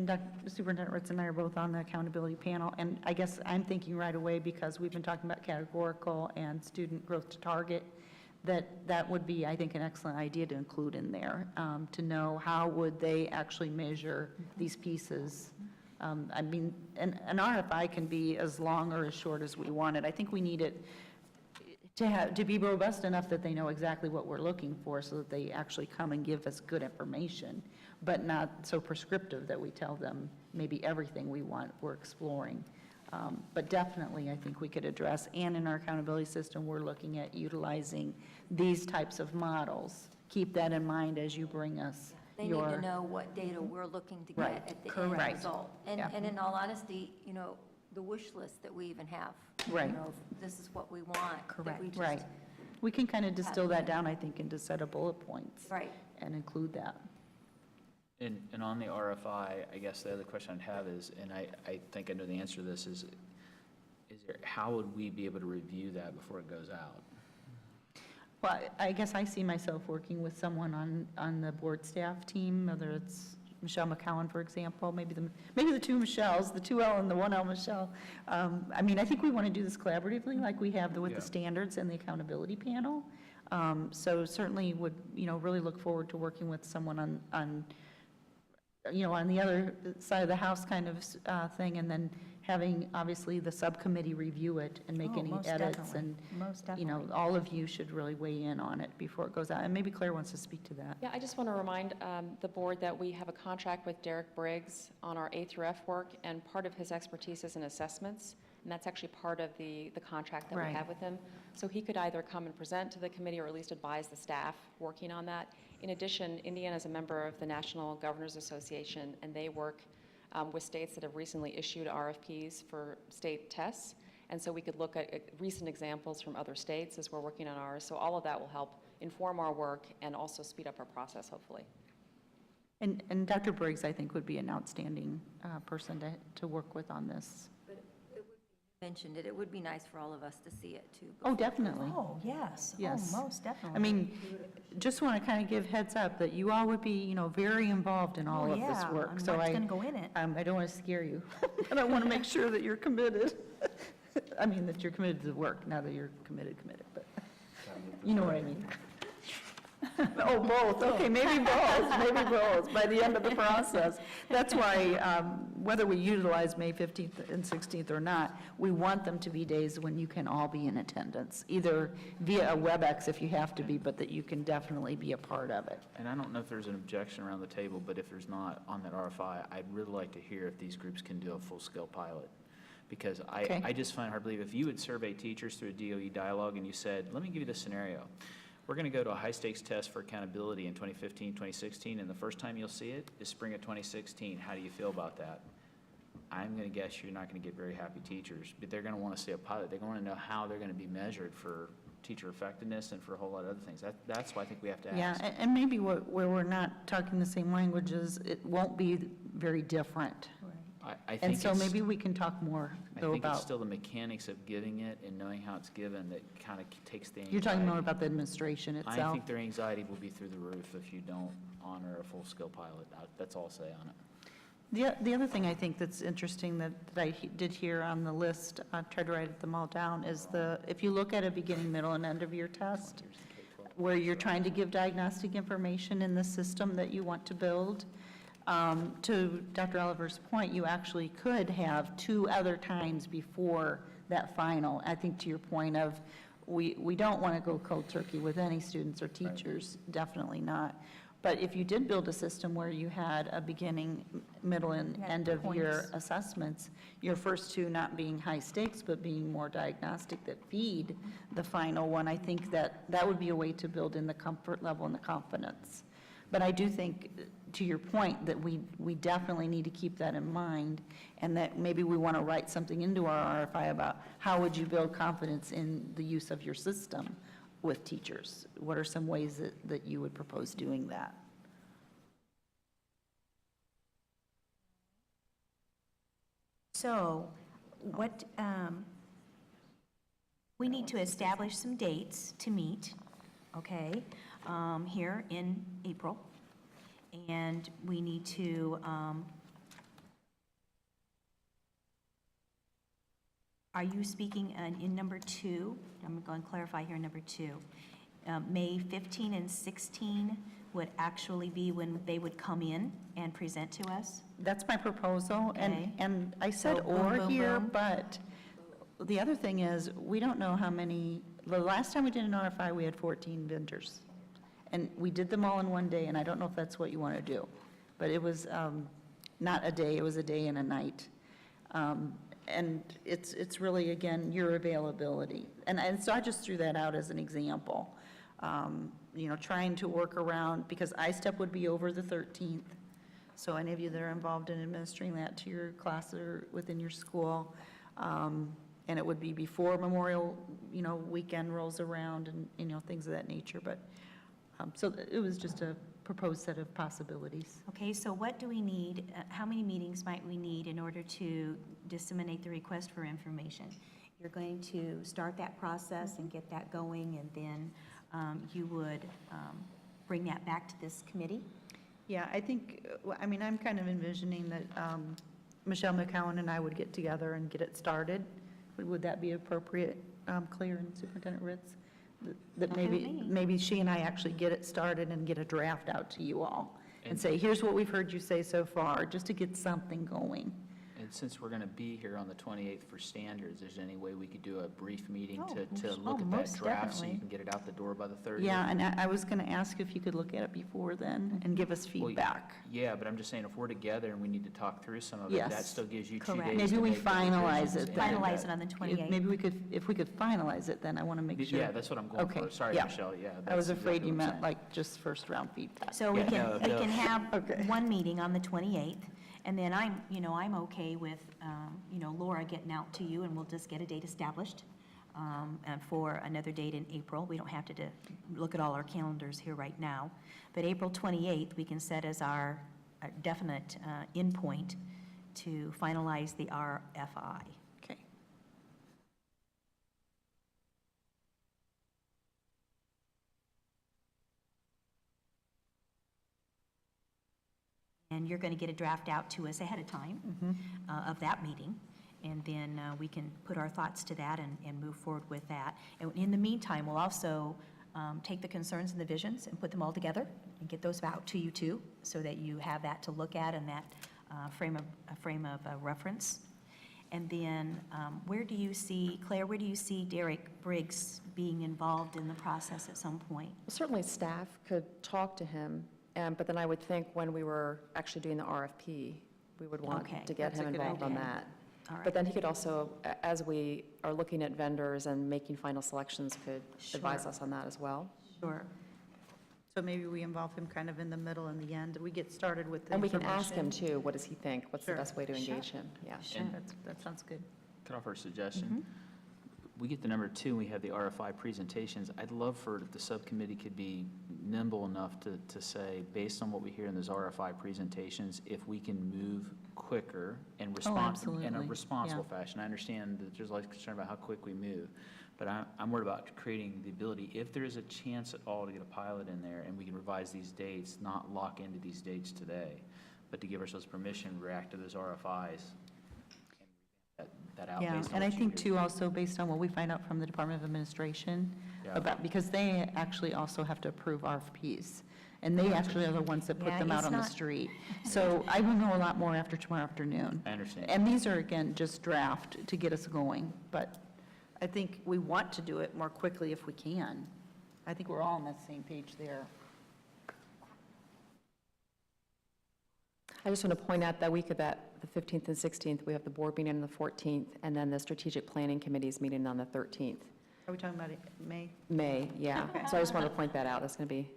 Dr. Superintendent Ritz and I are both on the accountability panel, and I guess I'm thinking right away, because we've been talking about categorical and student growth to target, that would be, I think, an excellent idea to include in there, to know how would they actually measure these pieces. I mean, an RFI can be as long or as short as we want it. I think we need it to be robust enough that they know exactly what we're looking for, so that they actually come and give us good information, but not so prescriptive that we tell them maybe everything we're exploring. But definitely, I think we could address, and in our accountability system, we're looking at utilizing these types of models. Keep that in mind as you bring us They need to know what data we're looking to Right, get at the correct. end result. And Yeah. and in all honesty, the wish list that we even have. Right. This is what we want. that Correct. we just- Right. We can kind of distill that down, I think, into set of bullet points. Right. And include that. And on the RFI, I guess the other question I'd have is, and I think I know the answer to this, is there, how would we be able to review that before it goes out? Well, I guess I see myself working with someone on the board staff team, whether it's Michelle McCowan, for example, maybe the two Michelles, the 2L and the 1L Michelle. I mean, I think we want to do this collaboratively, like we have with the standards and the accountability panel. So certainly would, really look forward to working with someone on the other side of the house kind of thing, and then having, obviously, the subcommittee review it and make Oh, any most edits. definitely. And, Most definitely. all of you should really weigh in on it before it goes out. And maybe Claire wants to speak to that. Yeah, I just want to remind the board that we have a contract with Derek Briggs on our A through F work, and part of his expertise is in assessments, and that's actually part of the contract that Right. we have with him. So he could either come and present to the committee, or at least advise the staff working on that. In addition, Indiana is a member of the National Governors Association, and they work with states that have recently issued RFPs for state tests. And so we could look at recent examples from other states as we're working on ours. So all of that will help inform our work and also speed up our process, hopefully. And Dr. Briggs, I think, would be an outstanding person to work with on this. Mentioned it. It would be nice for all of us to see it, too. Oh, definitely. Oh, yes. Yes. Oh, most definitely. I mean, just want to kind of give heads up that you all would be, very involved in all Oh, of this yeah, work. and So what's gonna go in it. I don't want to scare you, but I want to make sure that you're committed. I mean, that you're committed to the work, not that you're committed, but you know what I mean. Oh, both, okay, maybe both, by the end of the process. That's why, whether we utilize May 15th and 16th or not, we want them to be days when you can all be in attendance, either via a WebEx if you have to be, but that you can definitely be a part of it. And I don't know if there's an objection around the table, but if there's not on that RFI, I'd really like to hear if these groups can do a full-scale pilot. Because Okay. I just find it hard to believe, if you would survey teachers through a DOE dialogue and you said, let me give you this scenario. We're going to go to a high-stakes test for accountability in 2015, 2016, and the first time you'll see it is spring of 2016. How do you feel about that? I'm going to guess you're not going to get very happy teachers, but they're going to want to see a pilot. They're going to know how they're going to be measured for teacher effectiveness and for a whole lot of other things. That's why I think we have to ask. Yeah, and maybe where we're not talking the same languages, it won't be very different. I think And so it's- maybe we can talk more, I though, think it's about, still the mechanics of giving it and knowing how it's given that kind of takes the anxiety. you're talking more about the administration I itself. think their anxiety will be through the roof if you don't honor a full-scale pilot. That's all I'll say on it. The other thing I think that's interesting that I did hear on the list, I tried to write them all down, is if you look at a beginning, middle, and end of year test, where you're trying to give diagnostic information in the system that you want to build. To Dr. Oliver's point, you actually could have 2 other times before that final. I think to your point of, we don't want to go cold turkey with any students or teachers, definitely not. But if you did build a system where you had a beginning, middle, and You had end of year points. assessments, your first 2 not being high stakes, but being more diagnostic that feed the final one, I think that would be a way to build in the comfort level and the confidence. But I do think, to your point, that we definitely need to keep that in mind, and that maybe we want to write something into our RFI about how would you build confidence in the use of your system with teachers? What are some ways that you would propose doing that? So what, we need to establish some dates to meet, okay, here in April. And we need to, are you speaking in number 2? I'm going to clarify here, number 2. May 15 and 16 would actually be when they would come in and present to us? That's my proposal, Okay. and I said So boom, or boom, here, boom. but the other thing is, we don't know how many, the last time we did an RFI, we had 14 vendors. And we did them all in one day, and I don't know if that's what you want to do. But it was not a day, it was a day and a night. And it's really, again, your availability. And so I just threw that out as an example. You know, trying to work around, because ISTEP would be over the 13th. So any of you that are involved in administering that to your class or within your school, and it would be before Memorial, you know, weekend rolls around and, you know, things of that nature. But, so it was just a proposed set of possibilities. Okay, so what do we need, how many meetings might we need in order to disseminate the request for information? You're going to start that process and get that going, and then you would bring that back to this committee? Yeah, I think, I mean, I'm kind of envisioning that Michelle McCowan and I would get together and get it started. Would that be appropriate, Claire and Superintendent Ritz? That Fine with maybe, me. maybe she and I actually get it started and get a draft out to you all and say, here's what we've heard you say so far, just to get something going. And since we're going to be here on the 28th for standards, is there any way we could do a brief meeting Oh, to most- look oh, at that most draft so you definitely. can get it out the door by the 30th? Yeah, and I was going to ask if you could look at it before then and give us Well, feedback. Yeah, but I'm just saying, if we're together and we need to talk through some of it, that Yes. still gives you 2 Correct. days Maybe to we make the finalize decisions it and then. do Finalize that. it on the 28th. Maybe we could, if we could finalize it, then I want to make sure. Yeah, that's what I'm going Okay, for. Sorry, yeah. Michelle, yeah. I was that's afraid exactly you what I'm meant saying. like just first round feedback. So Yeah, no, we no. can have Okay. one meeting on the 28th, and then I'm okay with, Laura getting out to you, and we'll just get a date established and for another date in April. We don't have to look at all our calendars here right now. But April 28th, we can set as our definite endpoint to finalize the RFI. Okay. And you're going to get a draft out to us ahead of time of that meeting, and then we can put our thoughts to that and move forward with that. And in the meantime, we'll also take the concerns and the visions and put them all together and get those out to you too, so that you have that to look at and that frame of reference. And then where do you see, Claire, where do you see Derek Briggs being involved in the process at some point? Certainly, staff could talk to him, but then I would think when we were actually doing the RFP, we would want Okay, to get that's a him good involved on idea. that. All right. But then he could also, as we are looking at vendors and making final selections, could advise Sure. us on that as well. Sure. So maybe we involve him kind of in the middle and the end. We get started with the And we can ask him information. too, what does he think? What's the Sure. best way to Sure. engage him? Yeah. Sure. That sounds good. Can I offer a suggestion? We get to number 2, and we have the RFI presentations. I'd love for the subcommittee could be nimble enough to say, based on what we hear in those RFI presentations, if we can move quicker and respond in a absolutely. responsible fashion. I understand that there's a lot of concern about how quick we move, but I'm worried about creating the ability, if there is a chance at all to get a pilot in there and we can revise these dates, not lock into these dates today, but to give ourselves permission to react to those RFIs that out Yeah, based on and I what you think hear. too, also based on what we find out from the Department of Administration Yeah. about, because they actually also have to approve RFPs. And they actually are the ones that put Yeah, them out it's on the not- street. So I will know a lot more after tomorrow afternoon. I understand. And these are, again, just draft to get us going, but I think we want to do it more quickly if we can. I think we're all on that same page there. I just want to point out that week of that, the 15th and 16th, we have the board meeting on the 14th, and then the strategic planning committee's meeting on the 13th. Are we talking about May? May, yeah. So I just wanted to point that out. That's going to be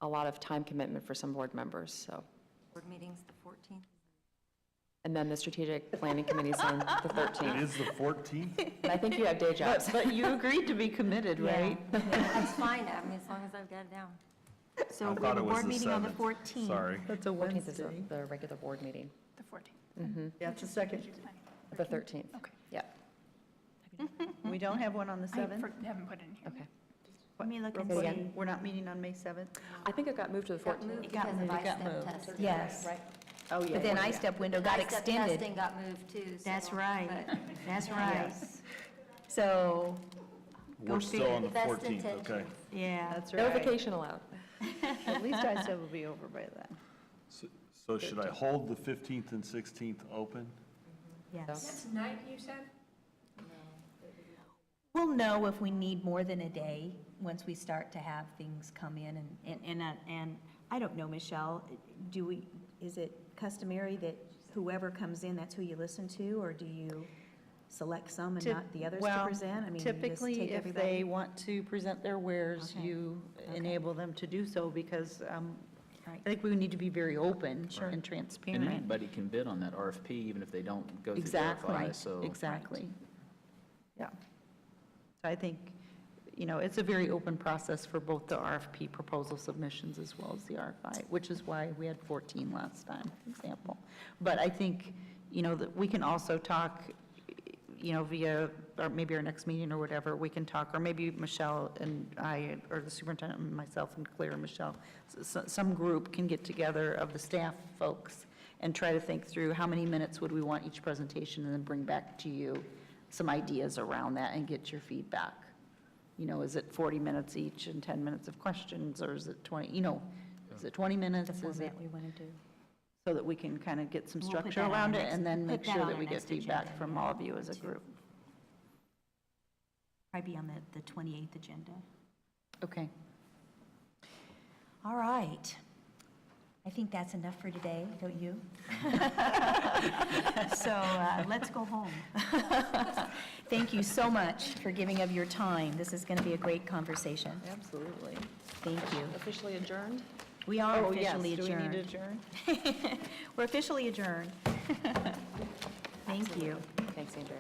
a lot of time commitment for some board members, so. Board meeting's the 14th. And then the strategic planning committee's on the It 13th. is the 14th? And I think you have day jobs. But you agreed to be committed, right? That's fine, I mean, as long as I've got it down. So I we thought have a it was board the meeting on the 7th. 14th. Sorry. That's a 14th is Wednesday. the regular board meeting, The 14th. Yeah, it's the second. the 13th. Okay. Yeah, We don't have one on the I 7th? haven't put it in here. okay. Let me look and Real see. quick, we're not meeting on May 7th? I think it got moved to the It got 14th. moved It got because of moved. It got I-STEP moved. testing. Yes. Right? Oh, yeah. But then yeah. I-STEP window got I-STEP extended. testing got moved too. so- That's right. but- That's right. Yes. So, Go We're still on the Best 14th, okay. intentions. yeah. That's right. Notification allowed. At least I-STEP will be over by then. So should I hold the 15th and 16th open? Yes. That's night, you said? We'll know if we need more than a day, once we start to have things come in, and I don't know, Michelle, is it customary that whoever comes in, that's who you listen to, or do you select some and not the others to Well, present? I mean, you just typically, take if everybody? they want to present their wares, Okay. you Okay. enable them to do so, because Right. I think we need to be very open Sure. and And transparent. anybody can bid on that RFP, even if they don't go through the Exactly, RFI, so. exactly. Yeah. So I think, it's a very open process for both the RFP proposal submissions as well as the RFI, which is why we had 14 last time, for example. But I think, that we can also talk, via, or maybe our next meeting or whatever, we can talk, or maybe Michelle and I, or the superintendent and myself and Claire and Michelle, some group can get together of the staff folks and try to think through how many minutes would we want each presentation, and then bring back to you some ideas around that and get your feedback. Is it 40 minutes each and 10 minutes of questions, or is it 20, is it 20 minutes? The Is it, format we want to do. so that we can kind of get some We'll put structure that on around our it, next- and then make put that sure on that our we get next feedback agenda, from yeah, all of you as a too. group. Probably be on the 28th agenda. Okay. All right. I think that's enough for today, don't you? So let's go home. Thank you so much for giving of your time. This is going to be a great conversation. Absolutely. Thank you. Officially adjourned? We are Oh, yes. officially Do we need to adjourned. adjourn? We're officially adjourned. Thank you. Thanks, Andrea.